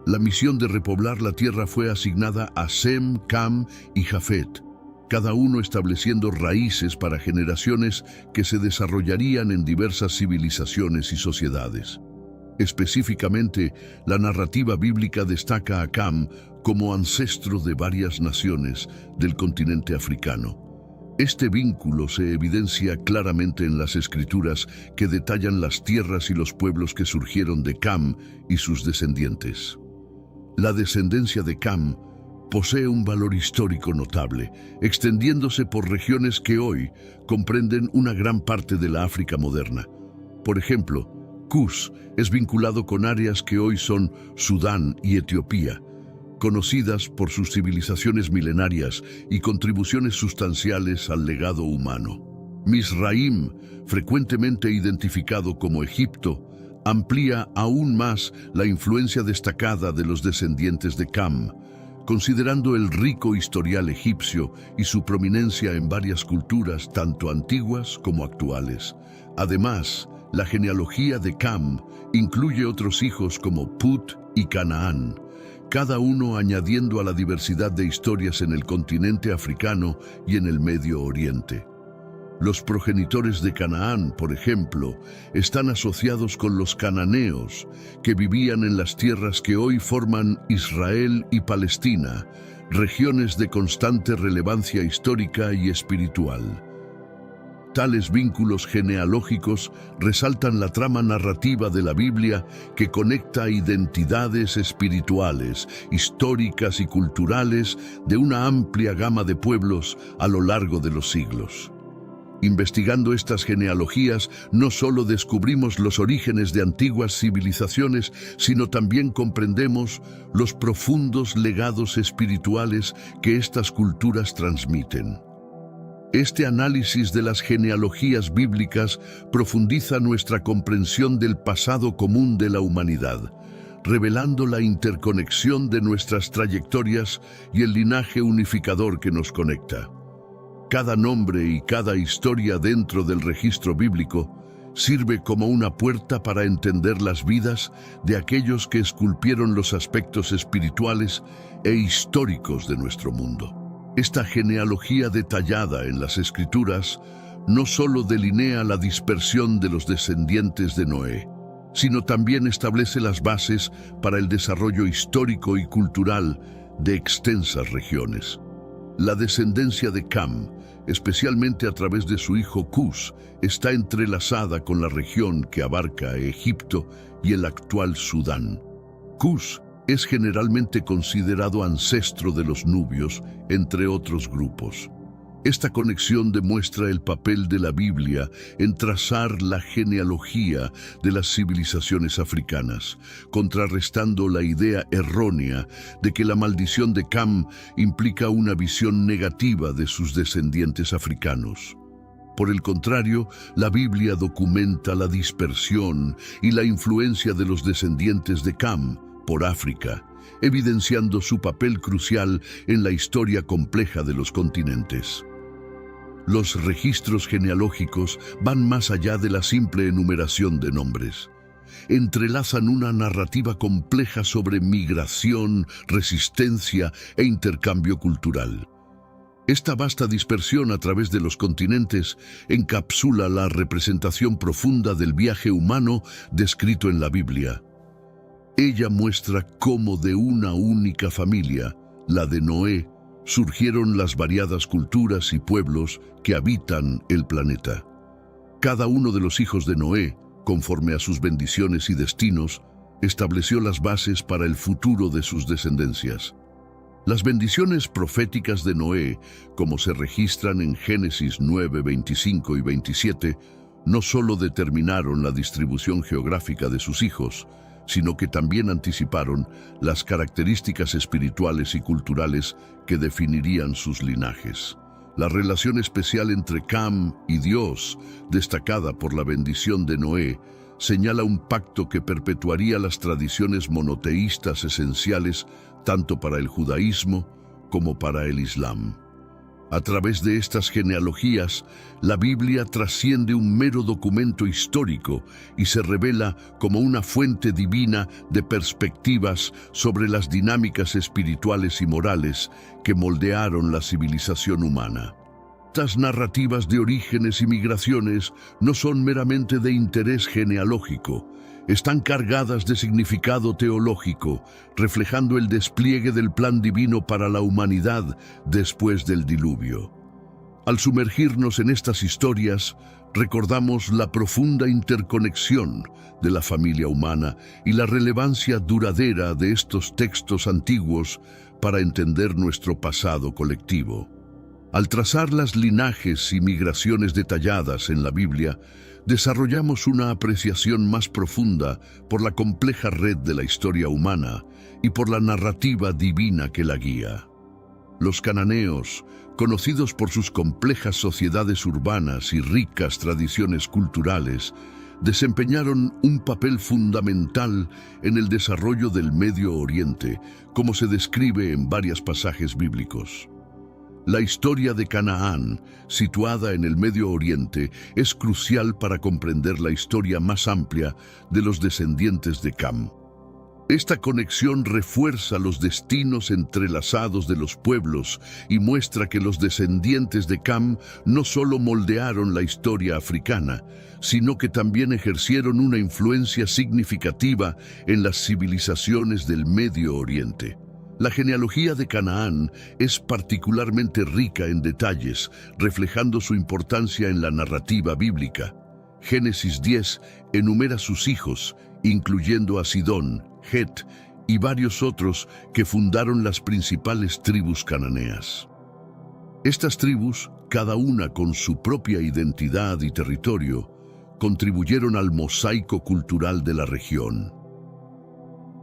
La misión de repoblar la tierra fue asignada a Sem, Cam y Jafet, cada uno estableciendo raíces para generaciones que se desarrollarían en diversas civilizaciones y sociedades. Específicamente, la narrativa bíblica destaca a Cam como ancestro de varias naciones del continente africano. Este vínculo se evidencia claramente en las escrituras que detallan las tierras y los pueblos que surgieron de Cam y sus descendientes. La descendencia de Cam posee un valor histórico notable, extendiéndose por regiones que hoy comprenden una gran parte de la África moderna. Por ejemplo, Cus es vinculado con áreas que hoy son Sudán y Etiopía, conocidas por sus civilizaciones milenarias y contribuciones sustanciales al legado humano. Misraim, frecuentemente identificado como Egipto, amplía aún más la influencia destacada de los descendientes de Cam, considerando el rico historial egipcio y su prominencia en varias culturas, tanto antiguas como actuales. Además, la genealogía de Cam incluye otros hijos como Put y Canaán, cada uno añadiendo a la diversidad de historias en el continente africano y en el Medio Oriente. Los progenitores de Canaán, por ejemplo, están asociados con los cananeos, que vivían en las tierras que hoy forman Israel y Palestina, regiones de constante relevancia histórica y espiritual. Tales vínculos genealógicos resaltan la trama narrativa de la Biblia que conecta identidades espirituales, históricas y culturales de una amplia gama de pueblos a lo largo de los siglos. Investigando estas genealogías, no solo descubrimos los orígenes de antiguas civilizaciones, sino también comprendemos los profundos legados espirituales que estas culturas transmiten. Este análisis de las genealogías bíblicas profundiza nuestra comprensión del pasado común de la humanidad, revelando la interconexión de nuestras trayectorias y el linaje unificador que nos conecta. Cada nombre y cada historia dentro del registro bíblico sirve como una puerta para entender las vidas de aquellos que esculpieron los aspectos espirituales e históricos de nuestro mundo. Esta genealogía detallada en las Escrituras no solo delinea la dispersión de los descendientes de Noé, sino también establece las bases para el desarrollo histórico y cultural de extensas regiones. La descendencia de Cam, especialmente a través de su hijo Cus, está entrelazada con la región que abarca Egipto y el actual Sudán. Cus es generalmente considerado ancestro de los nubios, entre otros grupos. Esta conexión demuestra el papel de la Biblia en trazar la genealogía de las civilizaciones africanas, contrarrestando la idea errónea de que la maldición de Cam implica una visión negativa de sus descendientes africanos. Por el contrario, la Biblia documenta la dispersión y la influencia de los descendientes de Cam por África, evidenciando su papel crucial en la historia compleja de los continentes. Los registros genealógicos van más allá de la simple enumeración de nombres. Entrelazan una narrativa compleja sobre migración, resistencia e intercambio cultural. Esta vasta dispersión a través de los continentes encapsula la representación profunda del viaje humano descrito en la Biblia. Ella muestra cómo de una única familia, la de Noé, surgieron las variadas culturas y pueblos que habitan el planeta. Cada uno de los hijos de Noé, conforme a sus bendiciones y destinos, estableció las bases para el futuro de sus descendencias. Las bendiciones proféticas de Noé, como se registran en Génesis 9, 25 y 27, no solo determinaron la distribución geográfica de sus hijos, sino que también anticiparon las características espirituales y culturales que definirían sus linajes. La relación especial entre Cam y Dios, destacada por la bendición de Noé, señala un pacto que perpetuaría las tradiciones monoteístas esenciales tanto para el judaísmo como para el islam. A través de estas genealogías, la Biblia trasciende un mero documento histórico y se revela como una fuente divina de perspectivas sobre las dinámicas espirituales y morales que moldearon la civilización humana. Estas narrativas de orígenes y migraciones no son meramente de interés genealógico, están cargadas de significado teológico, reflejando el despliegue del plan divino para la humanidad después del diluvio. Al sumergirnos en estas historias, recordamos la profunda interconexión de la familia humana y la relevancia duradera de estos textos antiguos para entender nuestro pasado colectivo. Al trazar las linajes y migraciones detalladas en la Biblia, desarrollamos una apreciación más profunda por la compleja red de la historia humana y por la narrativa divina que la guía. Los cananeos, conocidos por sus complejas sociedades urbanas y ricas tradiciones culturales, desempeñaron un papel fundamental en el desarrollo del Medio Oriente, como se describe en varios pasajes bíblicos. La historia de Canaán, situada en el Medio Oriente, es crucial para comprender la historia más amplia de los descendientes de Cam. Esta conexión refuerza los destinos entrelazados de los pueblos y muestra que los descendientes de Cam no solo moldearon la historia africana, sino que también ejercieron una influencia significativa en las civilizaciones del Medio Oriente. La genealogía de Canaán es particularmente rica en detalles, reflejando su importancia en la narrativa bíblica. Génesis 10 enumera sus hijos, incluyendo a Sidón, Het y varios otros que fundaron las principales tribus cananeas. Estas tribus, cada una con su propia identidad y territorio, contribuyeron al mosaico cultural de la región.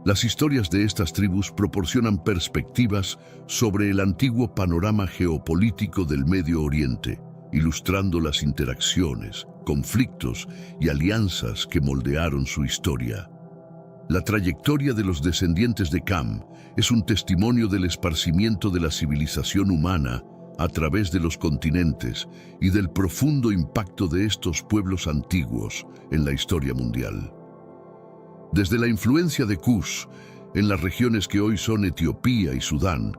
Las historias de estas tribus proporcionan perspectivas sobre el antiguo panorama geopolítico del Medio Oriente, ilustrando las interacciones, conflictos y alianzas que moldearon su historia. La trayectoria de los descendientes de Cam es un testimonio del esparcimiento de la civilización humana a través de los continentes y del profundo impacto de estos pueblos antiguos en la historia mundial. Desde la influencia de Kush en las regiones que hoy son Etiopía y Sudán,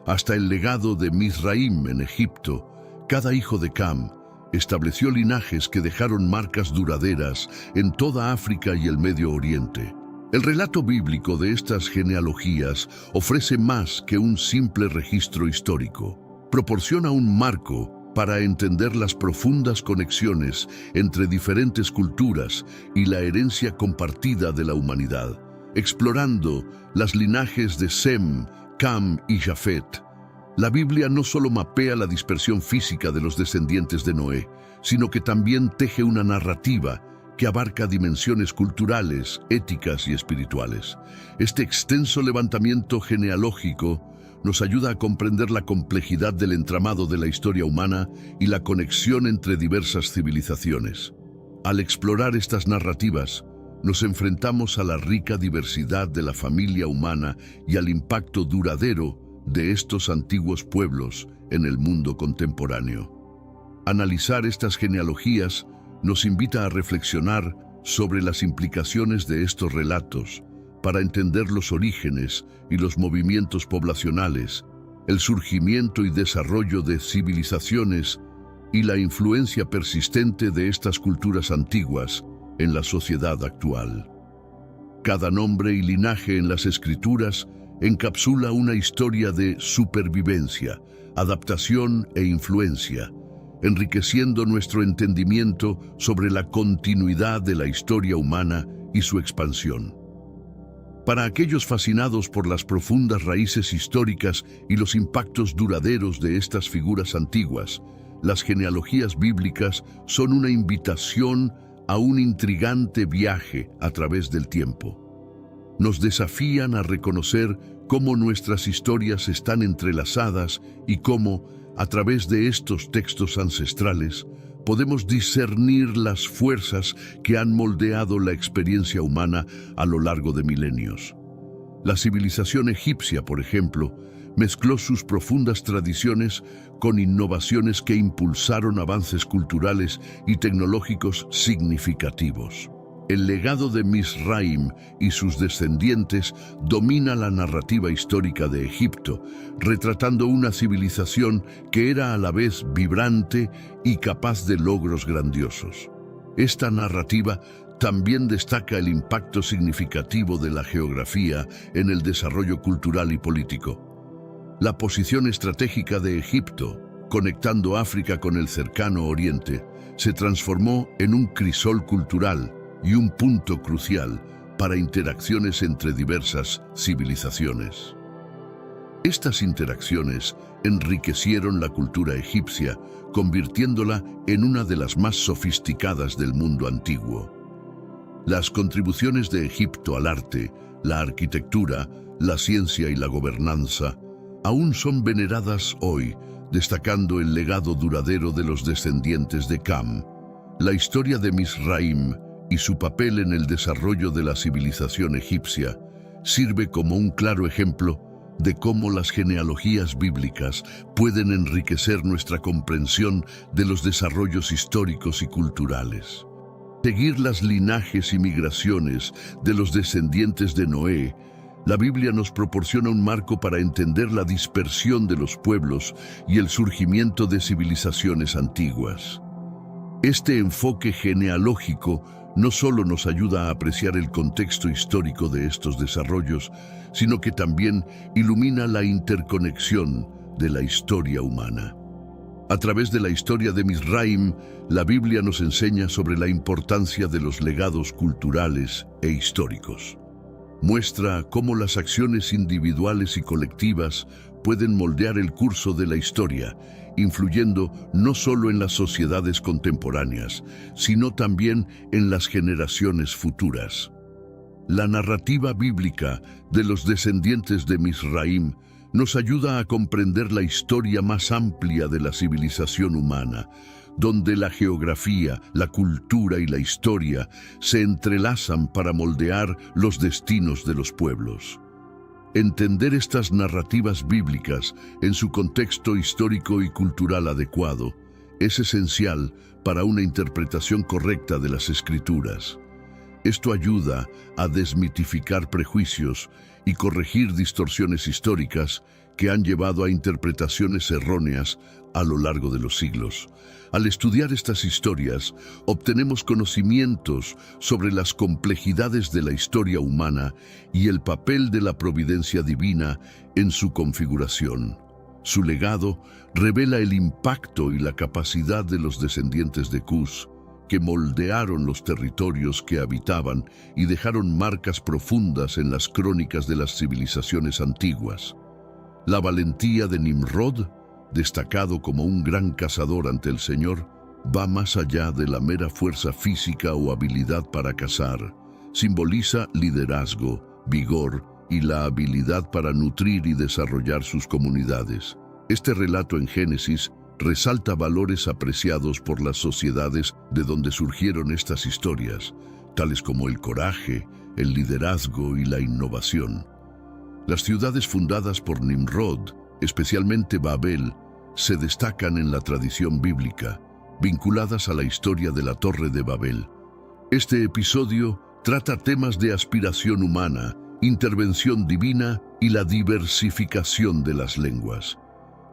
hasta el legado de Mizraim en Egipto, cada hijo de Cam estableció linajes que dejaron marcas duraderas en toda África y el Medio Oriente. El relato bíblico de estas genealogías ofrece más que un simple registro histórico. Proporciona un marco para entender las profundas conexiones entre diferentes culturas y la herencia compartida de la humanidad, explorando las linajes de Sem, Cam y Jafet. La Biblia no solo mapea la dispersión física de los descendientes de Noé, sino que también teje una narrativa que abarca dimensiones culturales, éticas y espirituales. Este extenso levantamiento genealógico nos ayuda a comprender la complejidad del entramado de la historia humana y la conexión entre diversas civilizaciones. Al explorar estas narrativas, nos enfrentamos a la rica diversidad de la familia humana y al impacto duradero de estos antiguos pueblos en el mundo contemporáneo. Analizar estas genealogías nos invita a reflexionar sobre las implicaciones de estos relatos para entender los orígenes y los movimientos poblacionales, el surgimiento y desarrollo de civilizaciones y la influencia persistente de estas culturas antiguas en la sociedad actual. Cada nombre y linaje en las escrituras encapsula una historia de supervivencia, adaptación e influencia, enriqueciendo nuestro entendimiento sobre la continuidad de la historia humana y su expansión. Para aquellos fascinados por las profundas raíces históricas y los impactos duraderos de estas figuras antiguas, las genealogías bíblicas son una invitación a un intrigante viaje a través del tiempo. Nos desafían a reconocer cómo nuestras historias están entrelazadas y cómo, a través de estos textos ancestrales, podemos discernir las fuerzas que han moldeado la experiencia humana a lo largo de milenios. La civilización egipcia, por ejemplo, mezcló sus profundas tradiciones con innovaciones que impulsaron avances culturales y tecnológicos significativos. El legado de Mizraim y sus descendientes domina la narrativa histórica de Egipto, retratando una civilización que era a la vez vibrante y capaz de logros grandiosos. Esta narrativa también destaca el impacto significativo de la geografía en el desarrollo cultural y político. La posición estratégica de Egipto, conectando África con el cercano Oriente, se transformó en un crisol cultural y un punto crucial para interacciones entre diversas civilizaciones. Estas interacciones enriquecieron la cultura egipcia, convirtiéndola en una de las más sofisticadas del mundo antiguo. Las contribuciones de Egipto al arte, la arquitectura, la ciencia y la gobernanza aún son veneradas hoy, destacando el legado duradero de los descendientes de Cam. La historia de Mizraim y su papel en el desarrollo de la civilización egipcia sirve como un claro ejemplo de cómo las genealogías bíblicas pueden enriquecer nuestra comprensión de los desarrollos históricos y culturales. Seguir las linajes y migraciones de los descendientes de Noé, la Biblia nos proporciona un marco para entender la dispersión de los pueblos y el surgimiento de civilizaciones antiguas. Este enfoque genealógico no solo nos ayuda a apreciar el contexto histórico de estos desarrollos, sino que también ilumina la interconexión de la historia humana. A través de la historia de Misraim, la Biblia nos enseña sobre la importancia de los legados culturales e históricos. Muestra cómo las acciones individuales y colectivas pueden moldear el curso de la historia, influyendo no solo en las sociedades contemporáneas, sino también en las generaciones futuras. La narrativa bíblica de los descendientes de Misraim nos ayuda a comprender la historia más amplia de la civilización humana, donde la geografía, la cultura y la historia se entrelazan para moldear los destinos de los pueblos. Entender estas narrativas bíblicas en su contexto histórico y cultural adecuado es esencial para una interpretación correcta de las Escrituras. Esto ayuda a desmitificar prejuicios y corregir distorsiones históricas que han llevado a interpretaciones erróneas a lo largo de los siglos. Al estudiar estas historias, obtenemos conocimientos sobre las complejidades de la historia humana y el papel de la providencia divina en su configuración. Su legado revela el impacto y la capacidad de los descendientes de Cus, que moldearon los territorios que habitaban y dejaron marcas profundas en las crónicas de las civilizaciones antiguas. La valentía de Nimrod, destacado como un gran cazador ante el Señor, va más allá de la mera fuerza física o habilidad para cazar. Simboliza liderazgo, vigor y la habilidad para nutrir y desarrollar sus comunidades. Este relato en Génesis resalta valores apreciados por las sociedades de donde surgieron estas historias, tales como el coraje, el liderazgo y la innovación. Las ciudades fundadas por Nimrod, especialmente Babel, se destacan en la tradición bíblica, vinculadas a la historia de la Torre de Babel. Este episodio trata temas de aspiración humana, intervención divina y la diversificación de las lenguas.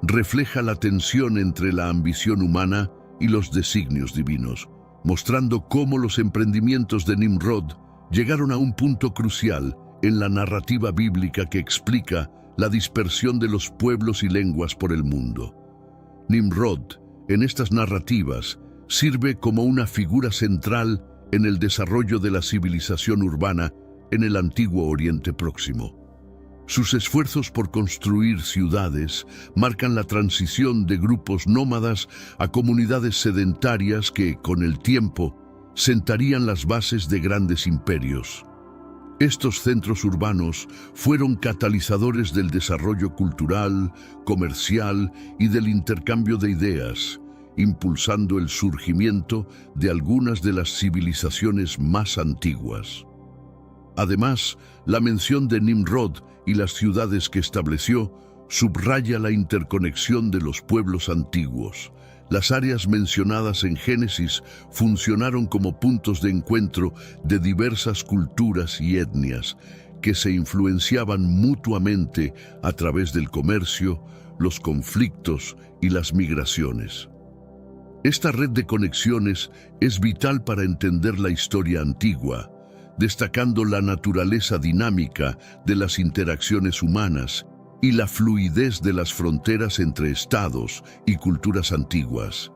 Refleja la tensión entre la ambición humana y los designios divinos, mostrando cómo los emprendimientos de Nimrod llegaron a un punto crucial en la narrativa bíblica que explica la dispersión de los pueblos y lenguas por el mundo. Nimrod, en estas narrativas, sirve como una figura central en el desarrollo de la civilización urbana en el antiguo Oriente Próximo. Sus esfuerzos por construir ciudades marcan la transición de grupos nómadas a comunidades sedentarias que, con el tiempo, sentarían las bases de grandes imperios. Estos centros urbanos fueron catalizadores del desarrollo cultural, comercial y del intercambio de ideas, impulsando el surgimiento de algunas de las civilizaciones más antiguas. Además, la mención de Nimrod y las ciudades que estableció subraya la interconexión de los pueblos antiguos. Las áreas mencionadas en Génesis funcionaron como puntos de encuentro de diversas culturas y etnias que se influenciaban mutuamente a través del comercio, los conflictos y las migraciones. Esta red de conexiones es vital para entender la historia antigua, destacando la naturaleza dinámica de las interacciones humanas y la fluidez de las fronteras entre estados y culturas antiguas.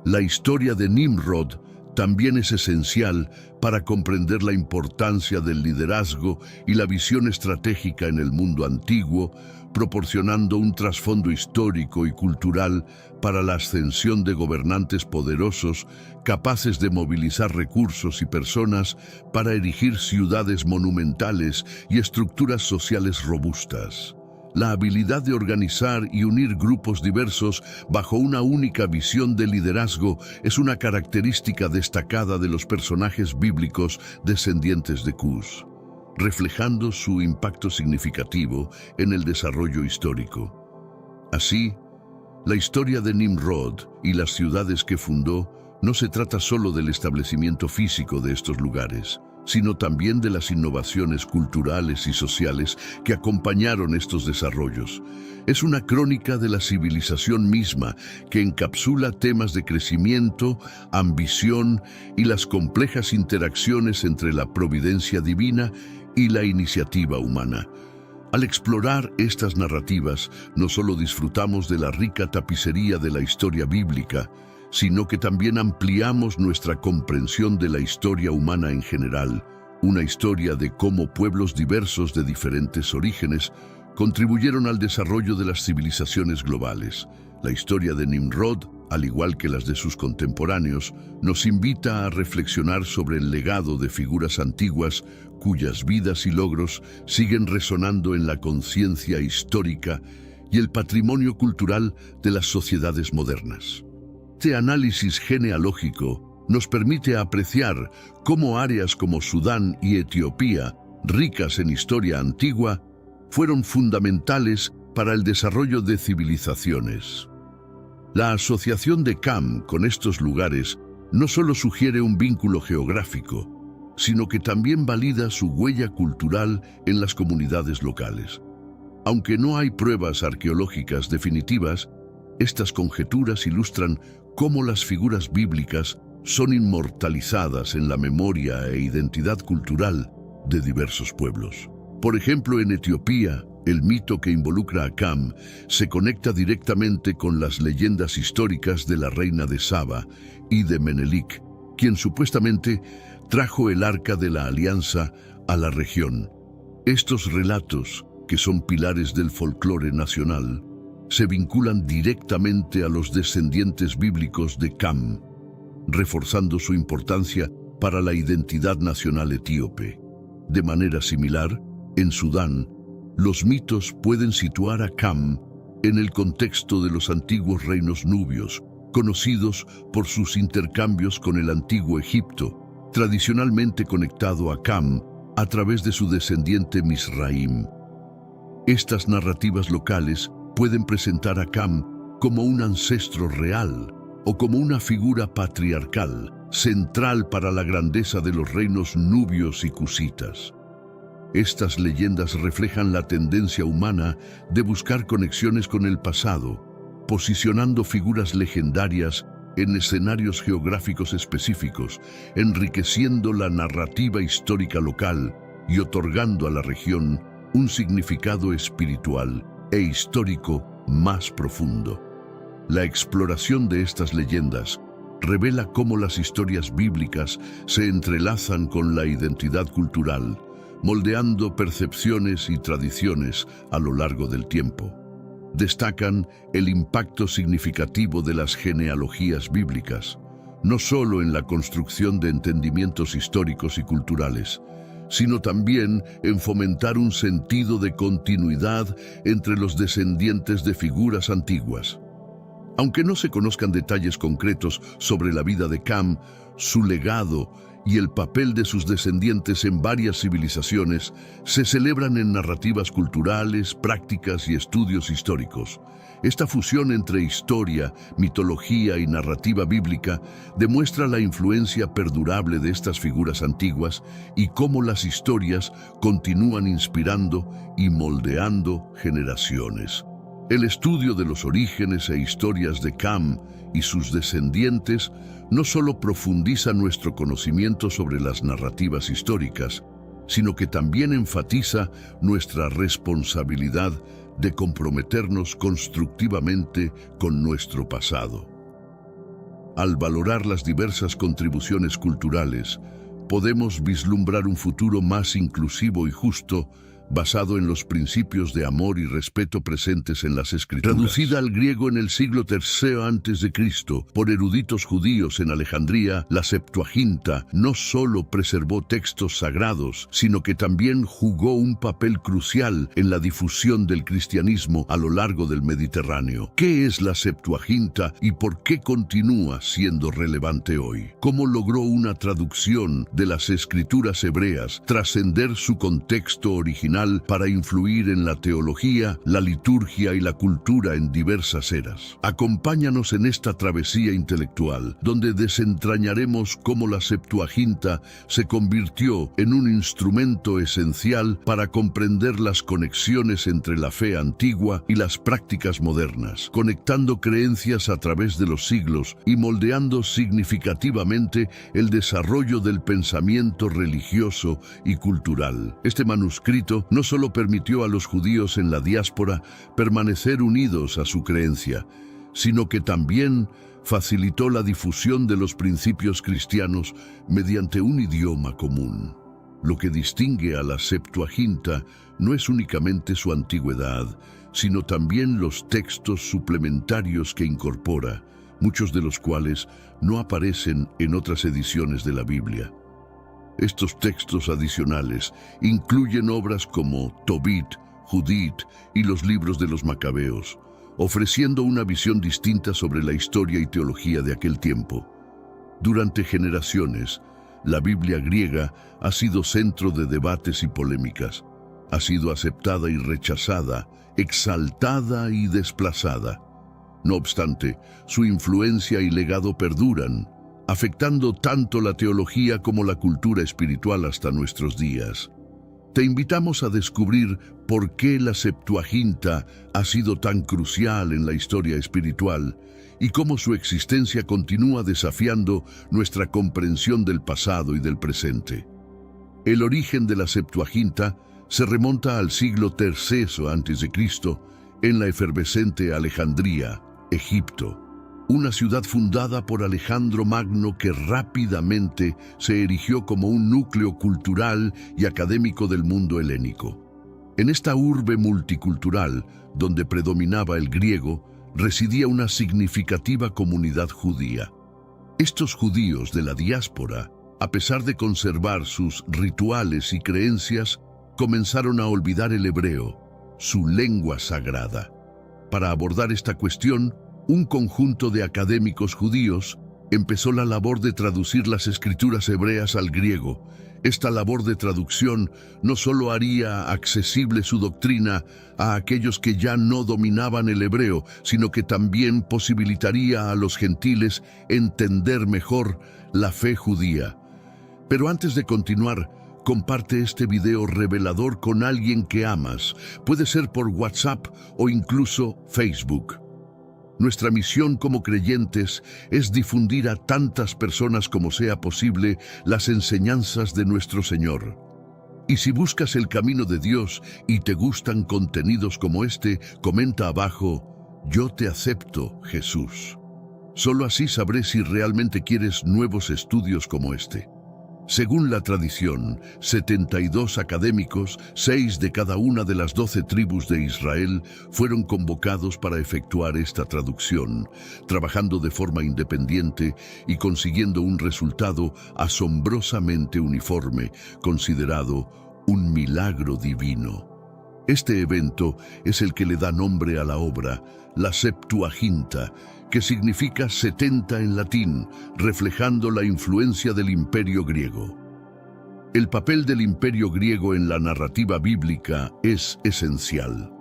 La historia de Nimrod también es esencial para comprender la importancia del liderazgo y la visión estratégica en el mundo antiguo, proporcionando un trasfondo histórico y cultural para la ascensión de gobernantes poderosos capaces de movilizar recursos y personas para erigir ciudades monumentales y estructuras sociales robustas. La habilidad de organizar y unir grupos diversos bajo una única visión de liderazgo es una característica destacada de los personajes bíblicos descendientes de Cus, reflejando su impacto significativo en el desarrollo histórico. Así, la historia de Nimrod y las ciudades que fundó no se trata solo del establecimiento físico de estos lugares, sino también de las innovaciones culturales y sociales que acompañaron estos desarrollos. Es una crónica de la civilización misma que encapsula temas de crecimiento, ambición y las complejas interacciones entre la providencia divina y la iniciativa humana. Al explorar estas narrativas, no solo disfrutamos de la rica tapicería de la historia bíblica, sino que también ampliamos nuestra comprensión de la historia humana en general, una historia de cómo pueblos diversos de diferentes orígenes contribuyeron al desarrollo de las civilizaciones globales. La historia de Nimrod, al igual que las de sus contemporáneos, nos invita a reflexionar sobre el legado de figuras antiguas cuyas vidas y logros siguen resonando en la conciencia histórica y el patrimonio cultural de las sociedades modernas. Este análisis genealógico nos permite apreciar cómo áreas como Sudán y Etiopía, ricas en historia antigua, fueron fundamentales para el desarrollo de civilizaciones. La asociación de Cam con estos lugares no solo sugiere un vínculo geográfico, sino que también valida su huella cultural en las comunidades locales. Aunque no hay pruebas arqueológicas definitivas, estas conjeturas ilustran cómo las figuras bíblicas son inmortalizadas en la memoria e identidad cultural de diversos pueblos. Por ejemplo, en Etiopía, el mito que involucra a Cam se conecta directamente con las leyendas históricas de la reina de Saba y de Menelik, quien supuestamente trajo el Arca de la Alianza a la región. Estos relatos, que son pilares del folclore nacional, se vinculan directamente a los descendientes bíblicos de Cam, reforzando su importancia para la identidad nacional etíope. De manera similar, en Sudán, los mitos pueden situar a Cam en el contexto de los antiguos reinos nubios, conocidos por sus intercambios con el antiguo Egipto, tradicionalmente conectado a Cam a través de su descendiente Misraim. Estas narrativas locales pueden presentar a Cam como un ancestro real o como una figura patriarcal, central para la grandeza de los reinos nubios y cusitas. Estas leyendas reflejan la tendencia humana de buscar conexiones con el pasado, posicionando figuras legendarias en escenarios geográficos específicos, enriqueciendo la narrativa histórica local y otorgando a la región un significado espiritual e histórico más profundo. La exploración de estas leyendas revela cómo las historias bíblicas se entrelazan con la identidad cultural, moldeando percepciones y tradiciones a lo largo del tiempo. Destacan el impacto significativo de las genealogías bíblicas, no solo en la construcción de entendimientos históricos y culturales, sino también en fomentar un sentido de continuidad entre los descendientes de figuras antiguas. Aunque no se conozcan detalles concretos sobre la vida de Cam, su legado y el papel de sus descendientes en varias civilizaciones se celebran en narrativas culturales, prácticas y estudios históricos. Esta fusión entre historia, mitología y narrativa bíblica demuestra la influencia perdurable de estas figuras antiguas y cómo las historias continúan inspirando y moldeando generaciones. El estudio de los orígenes e historias de Cam y sus descendientes no solo profundiza nuestro conocimiento sobre las narrativas históricas, sino que también enfatiza nuestra responsabilidad de comprometernos constructivamente con nuestro pasado. Al valorar las diversas contribuciones culturales, podemos vislumbrar un futuro más inclusivo y justo basado en los principios de amor y respeto presentes en las Escrituras. Traducida al griego en el siglo III a.C. por eruditos judíos en Alejandría, la Septuaginta no solo preservó textos sagrados, sino que también jugó un papel crucial en la difusión del cristianismo a lo largo del Mediterráneo. ¿Qué es la Septuaginta y por qué continúa siendo relevante hoy? ¿Cómo logró una traducción de las Escrituras hebreas trascender su contexto original para influir en la teología, la liturgia y la cultura en diversas eras? Acompáñanos en esta travesía intelectual, donde desentrañaremos cómo la Septuaginta se convirtió en un instrumento esencial para comprender las conexiones entre la fe antigua y las prácticas modernas, conectando creencias a través de los siglos y moldeando significativamente el desarrollo del pensamiento religioso y cultural. Este manuscrito no solo permitió a los judíos en la diáspora permanecer unidos a su creencia, sino que también facilitó la difusión de los principios cristianos mediante un idioma común. Lo que distingue a la Septuaginta no es únicamente su antigüedad, sino también los textos suplementarios que incorpora, muchos de los cuales no aparecen en otras ediciones de la Biblia. Estos textos adicionales incluyen obras como Tobit, Judit y los libros de los Macabeos, ofreciendo una visión distinta sobre la historia y teología de aquel tiempo. Durante generaciones, la Biblia griega ha sido centro de debates y polémicas. Ha sido aceptada y rechazada, exaltada y desplazada. No obstante, su influencia y legado perduran, afectando tanto la teología como la cultura espiritual hasta nuestros días. Te invitamos a descubrir por qué la Septuaginta ha sido tan crucial en la historia espiritual y cómo su existencia continúa desafiando nuestra comprensión del pasado y del presente. El origen de la Septuaginta se remonta al siglo III a.C. en la efervescente Alejandría, Egipto, una ciudad fundada por Alejandro Magno que rápidamente se erigió como un núcleo cultural y académico del mundo helénico. En esta urbe multicultural, donde predominaba el griego, residía una significativa comunidad judía. Estos judíos de la diáspora, a pesar de conservar sus rituales y creencias, comenzaron a olvidar el hebreo, su lengua sagrada. Para abordar esta cuestión, un conjunto de académicos judíos empezó la labor de traducir las escrituras hebreas al griego. Esta labor de traducción no solo haría accesible su doctrina a aquellos que ya no dominaban el hebreo, sino que también posibilitaría a los gentiles entender mejor la fe judía. Pero antes de continuar, comparte este video revelador con alguien que amas. Puede ser por WhatsApp o incluso Facebook. Nuestra misión como creyentes es difundir a tantas personas como sea posible las enseñanzas de nuestro Señor. Y si buscas el camino de Dios y te gustan contenidos como este, comenta abajo: "Yo te acepto, Jesús". Solo así sabré si realmente quieres nuevos estudios como este. Según la tradición, 72 académicos, 6 de cada una de las 12 tribus de Israel, fueron convocados para efectuar esta traducción, trabajando de forma independiente y consiguiendo un resultado asombrosamente uniforme, considerado un milagro divino. Este evento es el que le da nombre a la obra, la Septuaginta, que significa 70 en latín, reflejando la influencia del Imperio griego. El papel del Imperio griego en la narrativa bíblica es esencial.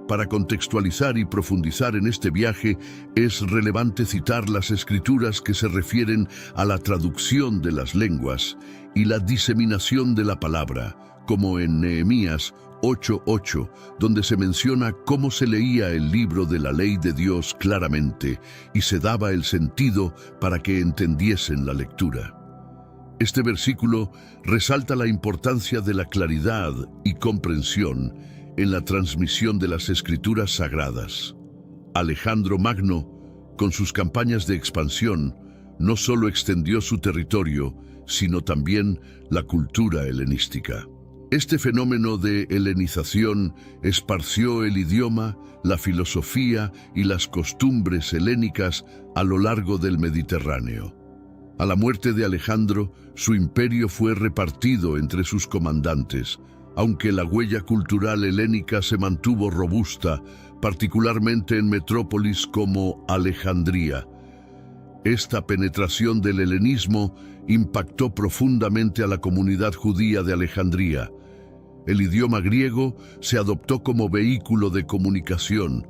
Para contextualizar y profundizar en este viaje, es relevante citar las escrituras que se refieren a la traducción de las lenguas y la diseminación de la palabra, como en Nehemías 8:8, donde se menciona cómo se leía el libro de la ley de Dios claramente y se daba el sentido para que entendiesen la lectura. Este versículo resalta la importancia de la claridad y comprensión en la transmisión de las escrituras sagradas. Alejandro Magno, con sus campañas de expansión, no solo extendió su territorio, sino también la cultura helenística. Este fenómeno de helenización esparció el idioma, la filosofía y las costumbres helénicas a lo largo del Mediterráneo. A la muerte de Alejandro, su imperio fue repartido entre sus comandantes, aunque la huella cultural helénica se mantuvo robusta, particularmente en metrópolis como Alejandría. Esta penetración del helenismo impactó profundamente a la comunidad judía de Alejandría. El idioma griego se adoptó como vehículo de comunicación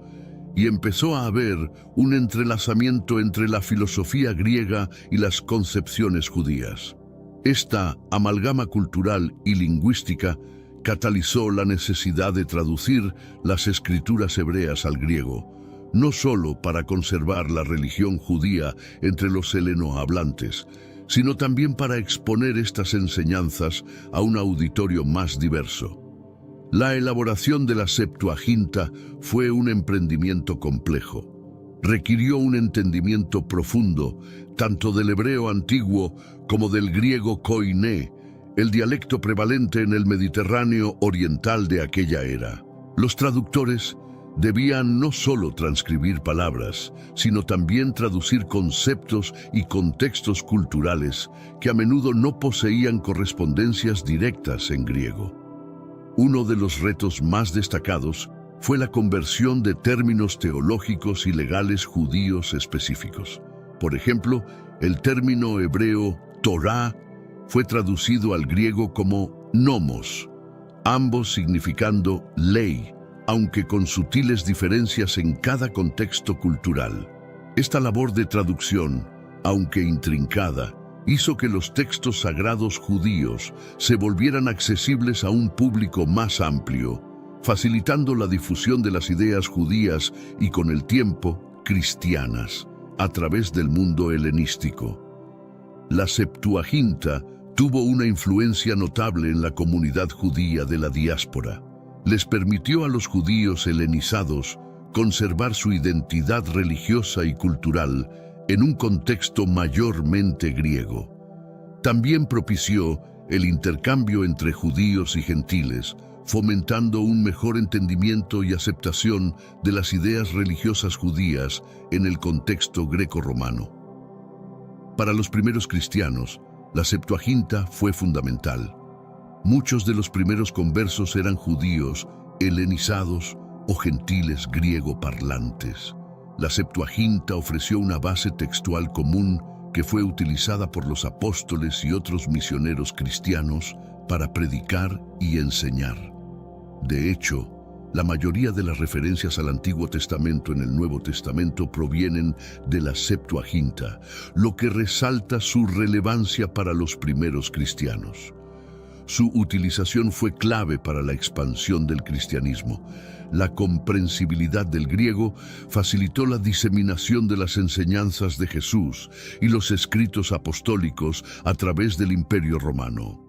y empezó a haber un entrelazamiento entre la filosofía griega y las concepciones judías. Esta amalgama cultural y lingüística catalizó la necesidad de traducir las escrituras hebreas al griego, no solo para conservar la religión judía entre los helenohablantes, sino también para exponer estas enseñanzas a un auditorio más diverso. La elaboración de la Septuaginta fue un emprendimiento complejo. Requirió un entendimiento profundo, tanto del hebreo antiguo como del griego koiné, el dialecto prevalente en el Mediterráneo oriental de aquella era. Los traductores debían no solo transcribir palabras, sino también traducir conceptos y contextos culturales que a menudo no poseían correspondencias directas en griego. Uno de los retos más destacados fue la conversión de términos teológicos y legales judíos específicos. Por ejemplo, el término hebreo Torá fue traducido al griego como nomos, ambos significando ley, aunque con sutiles diferencias en cada contexto cultural. Esta labor de traducción, aunque intrincada, hizo que los textos sagrados judíos se volvieran accesibles a un público más amplio, facilitando la difusión de las ideas judías y, con el tiempo, cristianas, a través del mundo helenístico. La Septuaginta tuvo una influencia notable en la comunidad judía de la diáspora. Les permitió a los judíos helenizados conservar su identidad religiosa y cultural en un contexto mayormente griego. También propició el intercambio entre judíos y gentiles, fomentando un mejor entendimiento y aceptación de las ideas religiosas judías en el contexto greco-romano. Para los primeros cristianos, la Septuaginta fue fundamental. Muchos de los primeros conversos eran judíos, helenizados o gentiles griego parlantes. La Septuaginta ofreció una base textual común que fue utilizada por los apóstoles y otros misioneros cristianos para predicar y enseñar. De hecho, la mayoría de las referencias al Antiguo Testamento en el Nuevo Testamento provienen de la Septuaginta, lo que resalta su relevancia para los primeros cristianos. Su utilización fue clave para la expansión del cristianismo. La comprensibilidad del griego facilitó la diseminación de las enseñanzas de Jesús y los escritos apostólicos a través del Imperio Romano.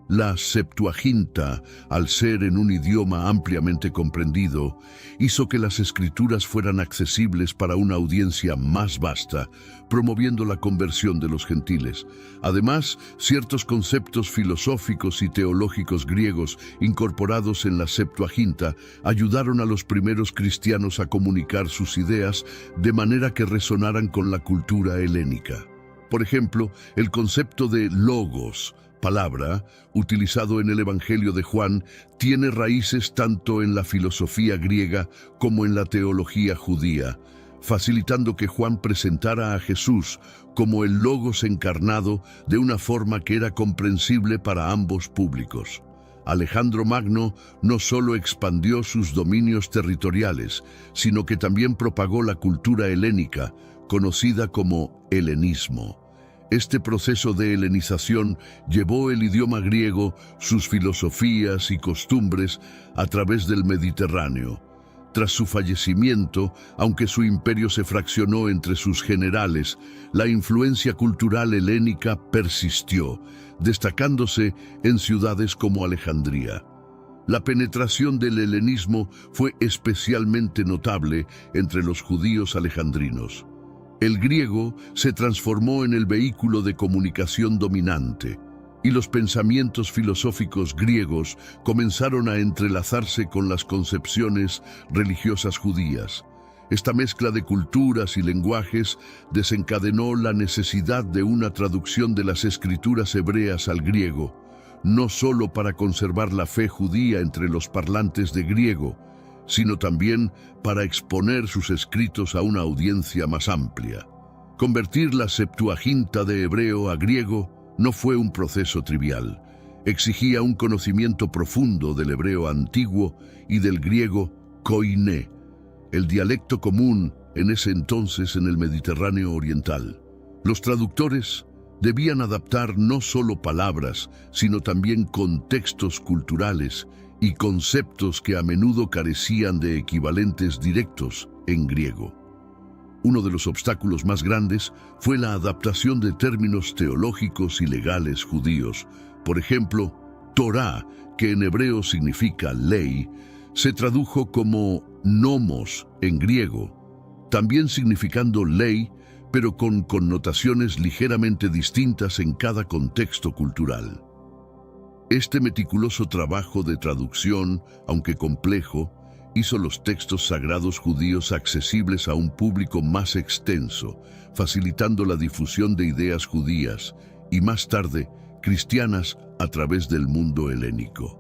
La Septuaginta, al ser en un idioma ampliamente comprendido, hizo que las escrituras fueran accesibles para una audiencia más vasta, promoviendo la conversión de los gentiles. Además, ciertos conceptos filosóficos y teológicos griegos incorporados en la Septuaginta ayudaron a los primeros cristianos a comunicar sus ideas de manera que resonaran con la cultura helénica. Por ejemplo, el concepto de logos, palabra, utilizado en el Evangelio de Juan, tiene raíces tanto en la filosofía griega como en la teología judía, facilitando que Juan presentara a Jesús como el Logos encarnado de una forma que era comprensible para ambos públicos. Alejandro Magno no solo expandió sus dominios territoriales, sino que también propagó la cultura helénica, conocida como helenismo. Este proceso de helenización llevó el idioma griego, sus filosofías y costumbres a través del Mediterráneo. Tras su fallecimiento, aunque su imperio se fraccionó entre sus generales, la influencia cultural helénica persistió, destacándose en ciudades como Alejandría. La penetración del helenismo fue especialmente notable entre los judíos alejandrinos. El griego se transformó en el vehículo de comunicación dominante. y los pensamientos filosóficos griegos comenzaron a entrelazarse con las concepciones religiosas judías. Esta mezcla de culturas y lenguajes desencadenó la necesidad de una traducción de las escrituras hebreas al griego, no solo para conservar la fe judía entre los parlantes de griego, sino también para exponer sus escritos a una audiencia más amplia. Convertir la Septuaginta de hebreo a griego no fue un proceso trivial. Exigía un conocimiento profundo del hebreo antiguo y del griego koiné, el dialecto común en ese entonces en el Mediterráneo oriental. Los traductores debían adaptar no solo palabras, sino también contextos culturales y conceptos que a menudo carecían de equivalentes directos en griego. Uno de los obstáculos más grandes fue la adaptación de términos teológicos y legales judíos. Por ejemplo, Torá, que en hebreo significa ley, se tradujo como nomos en griego, también significando ley, pero con connotaciones ligeramente distintas en cada contexto cultural. Este meticuloso trabajo de traducción, aunque complejo, hizo los textos sagrados judíos accesibles a un público más extenso, facilitando la difusión de ideas judías y más tarde cristianas a través del mundo helénico.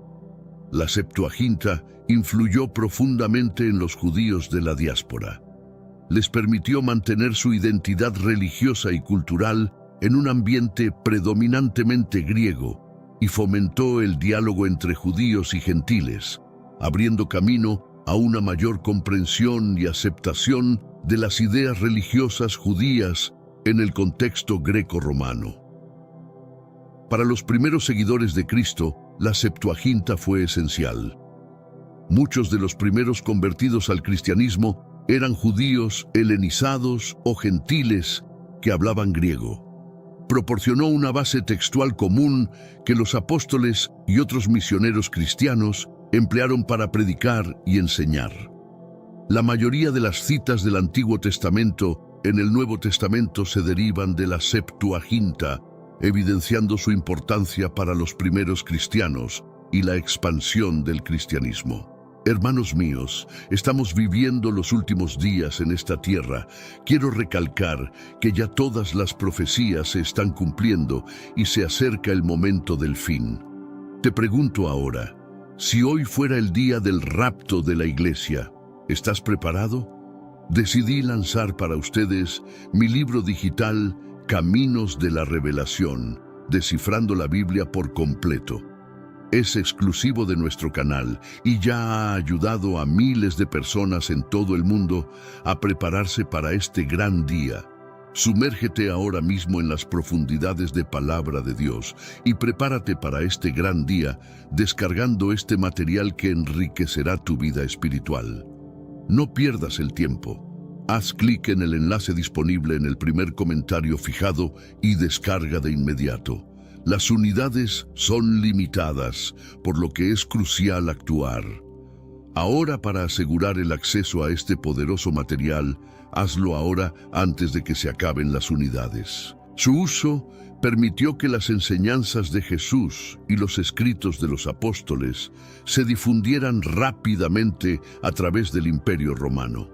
La Septuaginta influyó profundamente en los judíos de la diáspora. Les permitió mantener su identidad religiosa y cultural en un ambiente predominantemente griego y fomentó el diálogo entre judíos y gentiles, abriendo camino a una mayor comprensión y aceptación de las ideas religiosas judías en el contexto greco-romano. Para los primeros seguidores de Cristo, la Septuaginta fue esencial. Muchos de los primeros convertidos al cristianismo eran judíos helenizados o gentiles que hablaban griego. Proporcionó una base textual común que los apóstoles y otros misioneros cristianos emplearon para predicar y enseñar. La mayoría de las citas del Antiguo Testamento en el Nuevo Testamento se derivan de la Septuaginta, evidenciando su importancia para los primeros cristianos y la expansión del cristianismo. Hermanos míos, estamos viviendo los últimos días en esta tierra. Quiero recalcar que ya todas las profecías se están cumpliendo y se acerca el momento del fin. Te pregunto ahora, si hoy fuera el día del rapto de la iglesia, ¿estás preparado? Decidí lanzar para ustedes mi libro digital Caminos de la Revelación, descifrando la Biblia por completo. Es exclusivo de nuestro canal y ya ha ayudado a miles de personas en todo el mundo a prepararse para este gran día. Sumérgete ahora mismo en las profundidades de Palabra de Dios y prepárate para este gran día descargando este material que enriquecerá tu vida espiritual. No pierdas el tiempo. Haz clic en el enlace disponible en el primer comentario fijado y descarga de inmediato. Las unidades son limitadas, por lo que es crucial actuar. Ahora, para asegurar el acceso a este poderoso material, hazlo ahora antes de que se acaben las unidades. Su uso permitió que las enseñanzas de Jesús y los escritos de los apóstoles se difundieran rápidamente a través del Imperio Romano.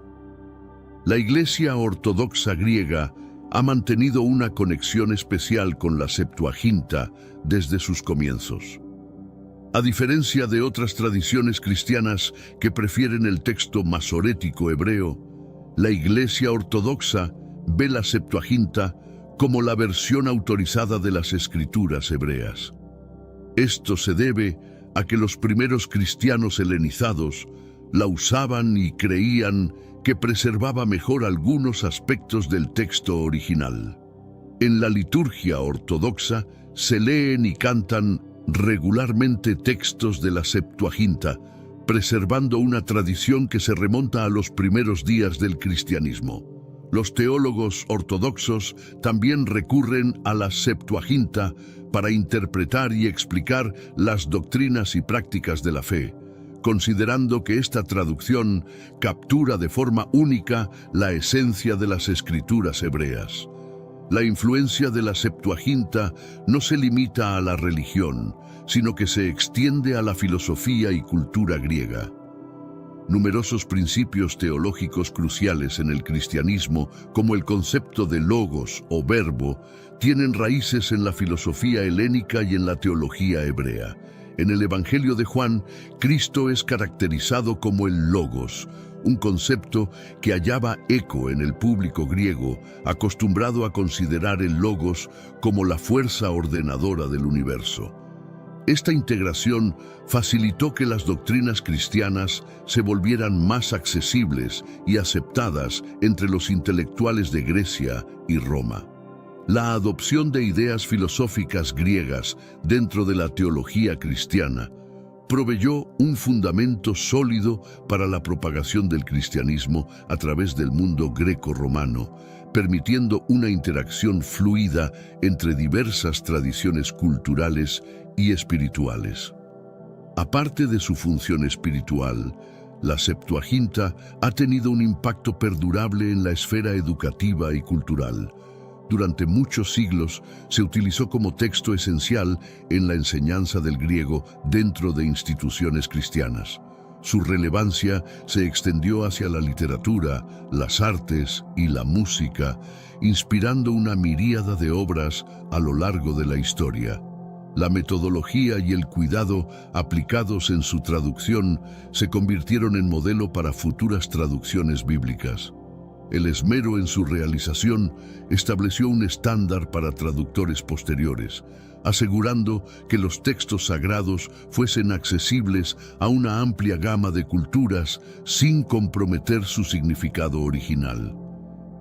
La Iglesia Ortodoxa griega ha mantenido una conexión especial con la Septuaginta desde sus comienzos. A diferencia de otras tradiciones cristianas que prefieren el texto masorético hebreo, la Iglesia Ortodoxa ve la Septuaginta como la versión autorizada de las Escrituras hebreas. Esto se debe a que los primeros cristianos helenizados la usaban y creían que preservaba mejor algunos aspectos del texto original. En la liturgia ortodoxa se leen y cantan regularmente textos de la Septuaginta, preservando una tradición que se remonta a los primeros días del cristianismo. Los teólogos ortodoxos también recurren a la Septuaginta para interpretar y explicar las doctrinas y prácticas de la fe, considerando que esta traducción captura de forma única la esencia de las escrituras hebreas. La influencia de la Septuaginta no se limita a la religión, sino que se extiende a la filosofía y cultura griega. Numerosos principios teológicos cruciales en el cristianismo, como el concepto de logos o verbo, tienen raíces en la filosofía helénica y en la teología hebrea. En el Evangelio de Juan, Cristo es caracterizado como el logos, un concepto que hallaba eco en el público griego, acostumbrado a considerar el logos como la fuerza ordenadora del universo. Esta integración facilitó que las doctrinas cristianas se volvieran más accesibles y aceptadas entre los intelectuales de Grecia y Roma. La adopción de ideas filosóficas griegas dentro de la teología cristiana proveyó un fundamento sólido para la propagación del cristianismo a través del mundo greco-romano, permitiendo una interacción fluida entre diversas tradiciones culturales y espirituales. Aparte de su función espiritual, la Septuaginta ha tenido un impacto perdurable en la esfera educativa y cultural. Durante muchos siglos se utilizó como texto esencial en la enseñanza del griego dentro de instituciones cristianas. Su relevancia se extendió hacia la literatura, las artes y la música, inspirando una miríada de obras a lo largo de la historia. La metodología y el cuidado aplicados en su traducción se convirtieron en modelo para futuras traducciones bíblicas. El esmero en su realización estableció un estándar para traductores posteriores, asegurando que los textos sagrados fuesen accesibles a una amplia gama de culturas sin comprometer su significado original.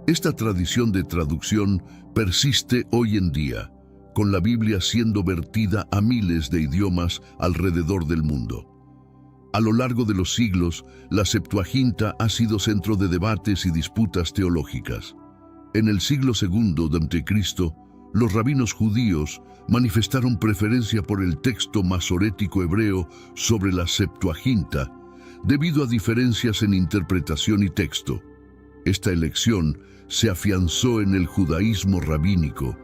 Esta tradición de traducción persiste hoy en día, con la Biblia siendo vertida a miles de idiomas alrededor del mundo. A lo largo de los siglos, la Septuaginta ha sido centro de debates y disputas teológicas. En el siglo II d.C., los rabinos judíos manifestaron preferencia por el texto masorético hebreo sobre la Septuaginta, debido a diferencias en interpretación y texto. Esta elección se afianzó en el judaísmo rabínico,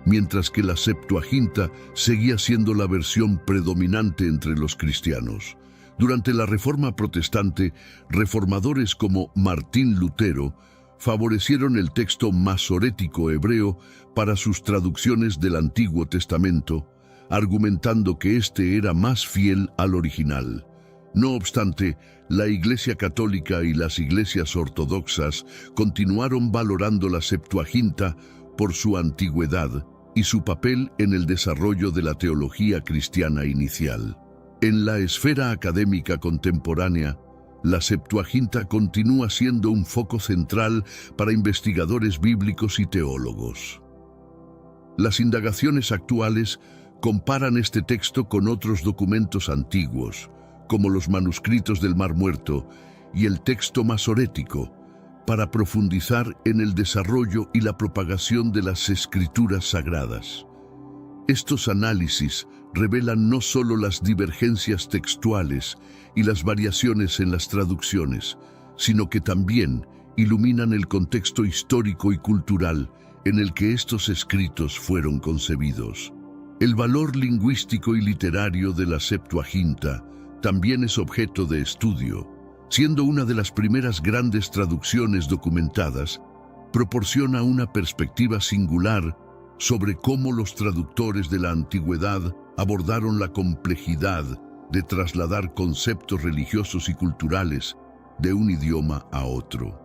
mientras que la Septuaginta seguía siendo la versión predominante entre los cristianos. Durante la Reforma Protestante, reformadores como Martín Lutero favorecieron el texto masorético hebreo para sus traducciones del Antiguo Testamento, argumentando que éste era más fiel al original. No obstante, la Iglesia Católica y las iglesias ortodoxas continuaron valorando la Septuaginta por su antigüedad y su papel en el desarrollo de la teología cristiana inicial. En la esfera académica contemporánea, la Septuaginta continúa siendo un foco central para investigadores bíblicos y teólogos. Las indagaciones actuales comparan este texto con otros documentos antiguos, como los manuscritos del Mar Muerto y el texto masorético, para profundizar en el desarrollo y la propagación de las escrituras sagradas. Estos análisis revelan no solo las divergencias textuales y las variaciones en las traducciones, sino que también iluminan el contexto histórico y cultural en el que estos escritos fueron concebidos. El valor lingüístico y literario de la Septuaginta también es objeto de estudio. Siendo una de las primeras grandes traducciones documentadas, proporciona una perspectiva singular sobre cómo los traductores de la antigüedad abordaron la complejidad de trasladar conceptos religiosos y culturales de un idioma a otro.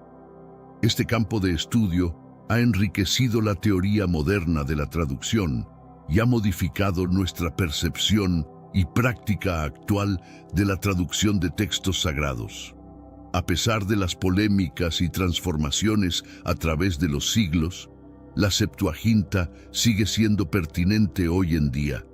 Este campo de estudio ha enriquecido la teoría moderna de la traducción y ha modificado nuestra percepción y práctica actual de la traducción de textos sagrados. A pesar de las polémicas y transformaciones a través de los siglos, la Septuaginta sigue siendo pertinente hoy en día.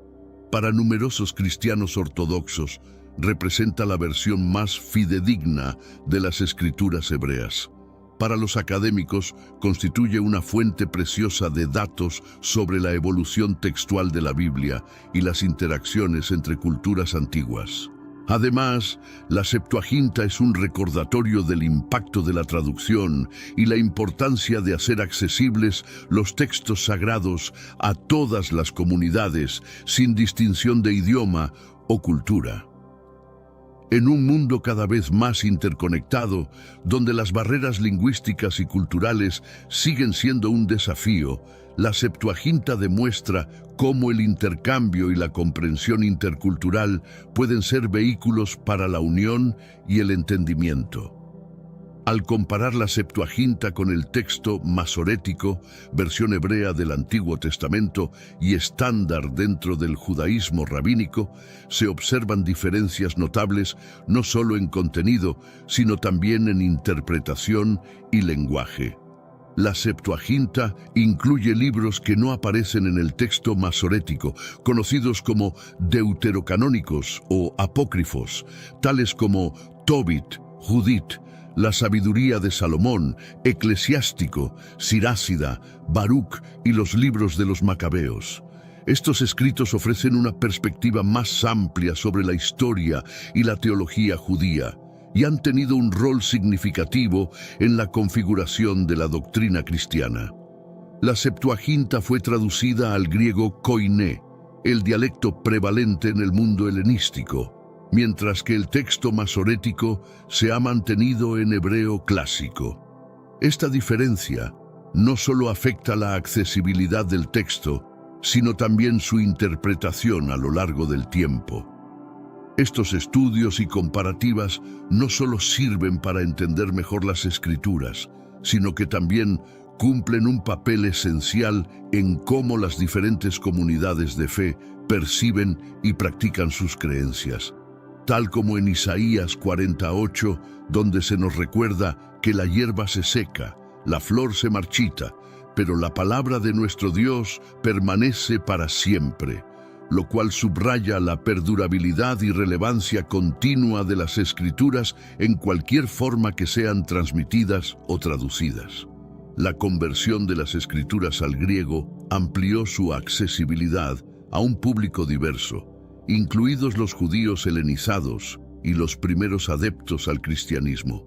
Para numerosos cristianos ortodoxos, representa la versión más fidedigna de las escrituras hebreas. Para los académicos, constituye una fuente preciosa de datos sobre la evolución textual de la Biblia y las interacciones entre culturas antiguas. Además, la Septuaginta es un recordatorio del impacto de la traducción y la importancia de hacer accesibles los textos sagrados a todas las comunidades, sin distinción de idioma o cultura. En un mundo cada vez más interconectado, donde las barreras lingüísticas y culturales siguen siendo un desafío, la Septuaginta demuestra cómo el intercambio y la comprensión intercultural pueden ser vehículos para la unión y el entendimiento. Al comparar la Septuaginta con el texto masorético, versión hebrea del Antiguo Testamento y estándar dentro del judaísmo rabínico, se observan diferencias notables no solo en contenido, sino también en interpretación y lenguaje. La Septuaginta incluye libros que no aparecen en el texto masorético, conocidos como deuterocanónicos o apócrifos, tales como Tobit, Judit, la sabiduría de Salomón, Eclesiástico, Sirácida, Baruc y los libros de los Macabeos. Estos escritos ofrecen una perspectiva más amplia sobre la historia y la teología judía, y han tenido un rol significativo en la configuración de la doctrina cristiana. La Septuaginta fue traducida al griego koiné, el dialecto prevalente en el mundo helenístico, mientras que el texto masorético se ha mantenido en hebreo clásico. Esta diferencia no solo afecta la accesibilidad del texto, sino también su interpretación a lo largo del tiempo. Estos estudios y comparativas no solo sirven para entender mejor las Escrituras, sino que también cumplen un papel esencial en cómo las diferentes comunidades de fe perciben y practican sus creencias. Tal como en Isaías 48, donde se nos recuerda que la hierba se seca, la flor se marchita, pero la palabra de nuestro Dios permanece para siempre, lo cual subraya la perdurabilidad y relevancia continua de las Escrituras en cualquier forma que sean transmitidas o traducidas. La conversión de las Escrituras al griego amplió su accesibilidad a un público diverso, incluidos los judíos helenizados y los primeros adeptos al cristianismo.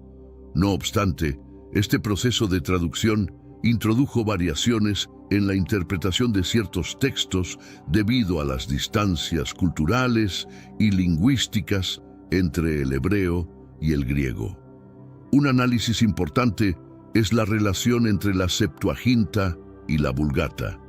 No obstante, este proceso de traducción introdujo variaciones en la interpretación de ciertos textos debido a las distancias culturales y lingüísticas entre el hebreo y el griego. Un análisis importante es la relación entre la Septuaginta y la Vulgata,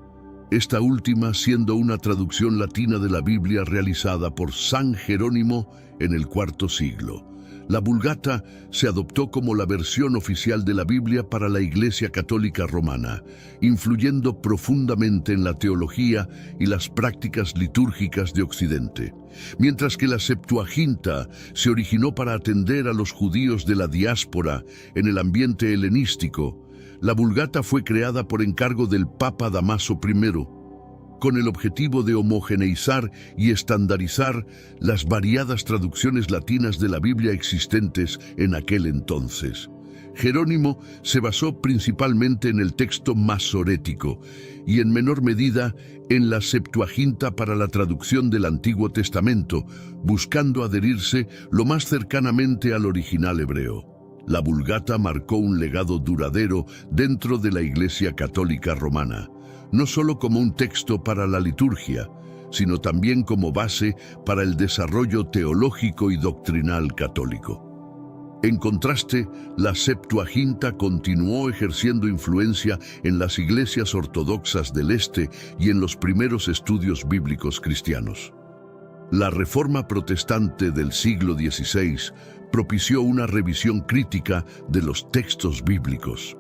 esta última siendo una traducción latina de la Biblia realizada por San Jerónimo en el IV siglo. La Vulgata se adoptó como la versión oficial de la Biblia para la Iglesia Católica Romana, influyendo profundamente en la teología y las prácticas litúrgicas de Occidente. Mientras que la Septuaginta se originó para atender a los judíos de la diáspora en el ambiente helenístico, la Vulgata fue creada por encargo del Papa Dámaso I, con el objetivo de homogeneizar y estandarizar las variadas traducciones latinas de la Biblia existentes en aquel entonces. Jerónimo se basó principalmente en el texto masorético y en menor medida en la Septuaginta para la traducción del Antiguo Testamento, buscando adherirse lo más cercanamente al original hebreo. La Vulgata marcó un legado duradero dentro de la Iglesia Católica Romana, no solo como un texto para la liturgia, sino también como base para el desarrollo teológico y doctrinal católico. En contraste, la Septuaginta continuó ejerciendo influencia en las iglesias ortodoxas del Este y en los primeros estudios bíblicos cristianos. La Reforma Protestante del siglo XVI propició una revisión crítica de los textos bíblicos.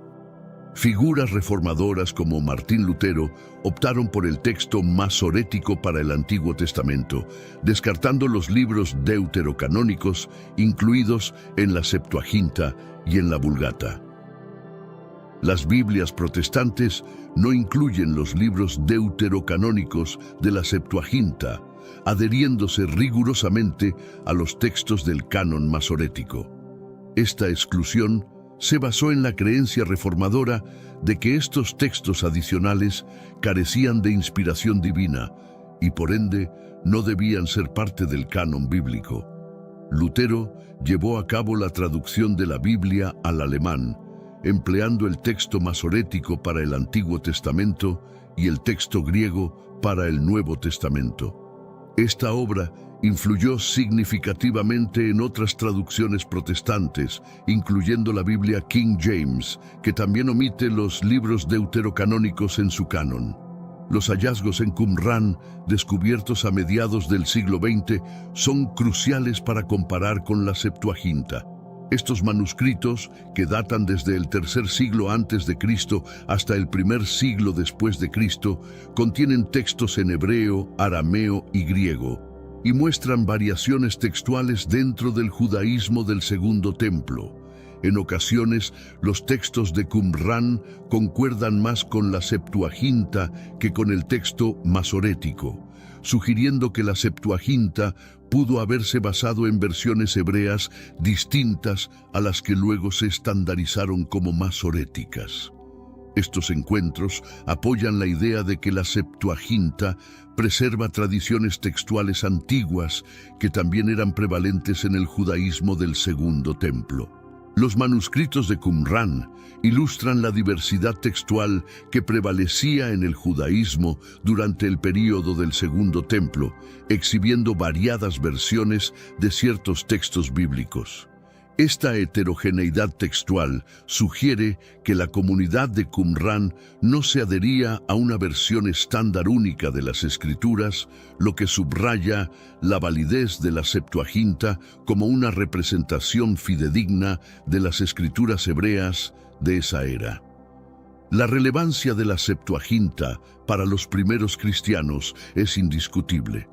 Figuras reformadoras como Martín Lutero optaron por el texto masorético para el Antiguo Testamento, descartando los libros deuterocanónicos incluidos en la Septuaginta y en la Vulgata. Las Biblias protestantes no incluyen los libros deuterocanónicos de la Septuaginta, adheriéndose rigurosamente a los textos del canon masorético. Esta exclusión se basó en la creencia reformadora de que estos textos adicionales carecían de inspiración divina y por ende no debían ser parte del canon bíblico. Lutero llevó a cabo la traducción de la Biblia al alemán, empleando el texto masorético para el Antiguo Testamento y el texto griego para el Nuevo Testamento. Esta obra influyó significativamente en otras traducciones protestantes, incluyendo la Biblia King James, que también omite los libros deuterocanónicos en su canon. Los hallazgos en Qumrán, descubiertos a mediados del siglo XX, son cruciales para comparar con la Septuaginta. Estos manuscritos, que datan desde el tercer siglo antes de Cristo hasta el primer siglo después de Cristo, contienen textos en hebreo, arameo y griego, y muestran variaciones textuales dentro del judaísmo del Segundo Templo. En ocasiones, los textos de Qumrán concuerdan más con la Septuaginta que con el texto masorético, sugiriendo que la Septuaginta pudo haberse basado en versiones hebreas distintas a las que luego se estandarizaron como masoréticas. Estos encuentros apoyan la idea de que la Septuaginta preserva tradiciones textuales antiguas que también eran prevalentes en el judaísmo del Segundo Templo. Los manuscritos de Qumrán ilustran la diversidad textual que prevalecía en el judaísmo durante el período del Segundo Templo, exhibiendo variadas versiones de ciertos textos bíblicos. Esta heterogeneidad textual sugiere que la comunidad de Qumrán no se adhería a una versión estándar única de las Escrituras, lo que subraya la validez de la Septuaginta como una representación fidedigna de las Escrituras hebreas de esa era. La relevancia de la Septuaginta para los primeros cristianos es indiscutible.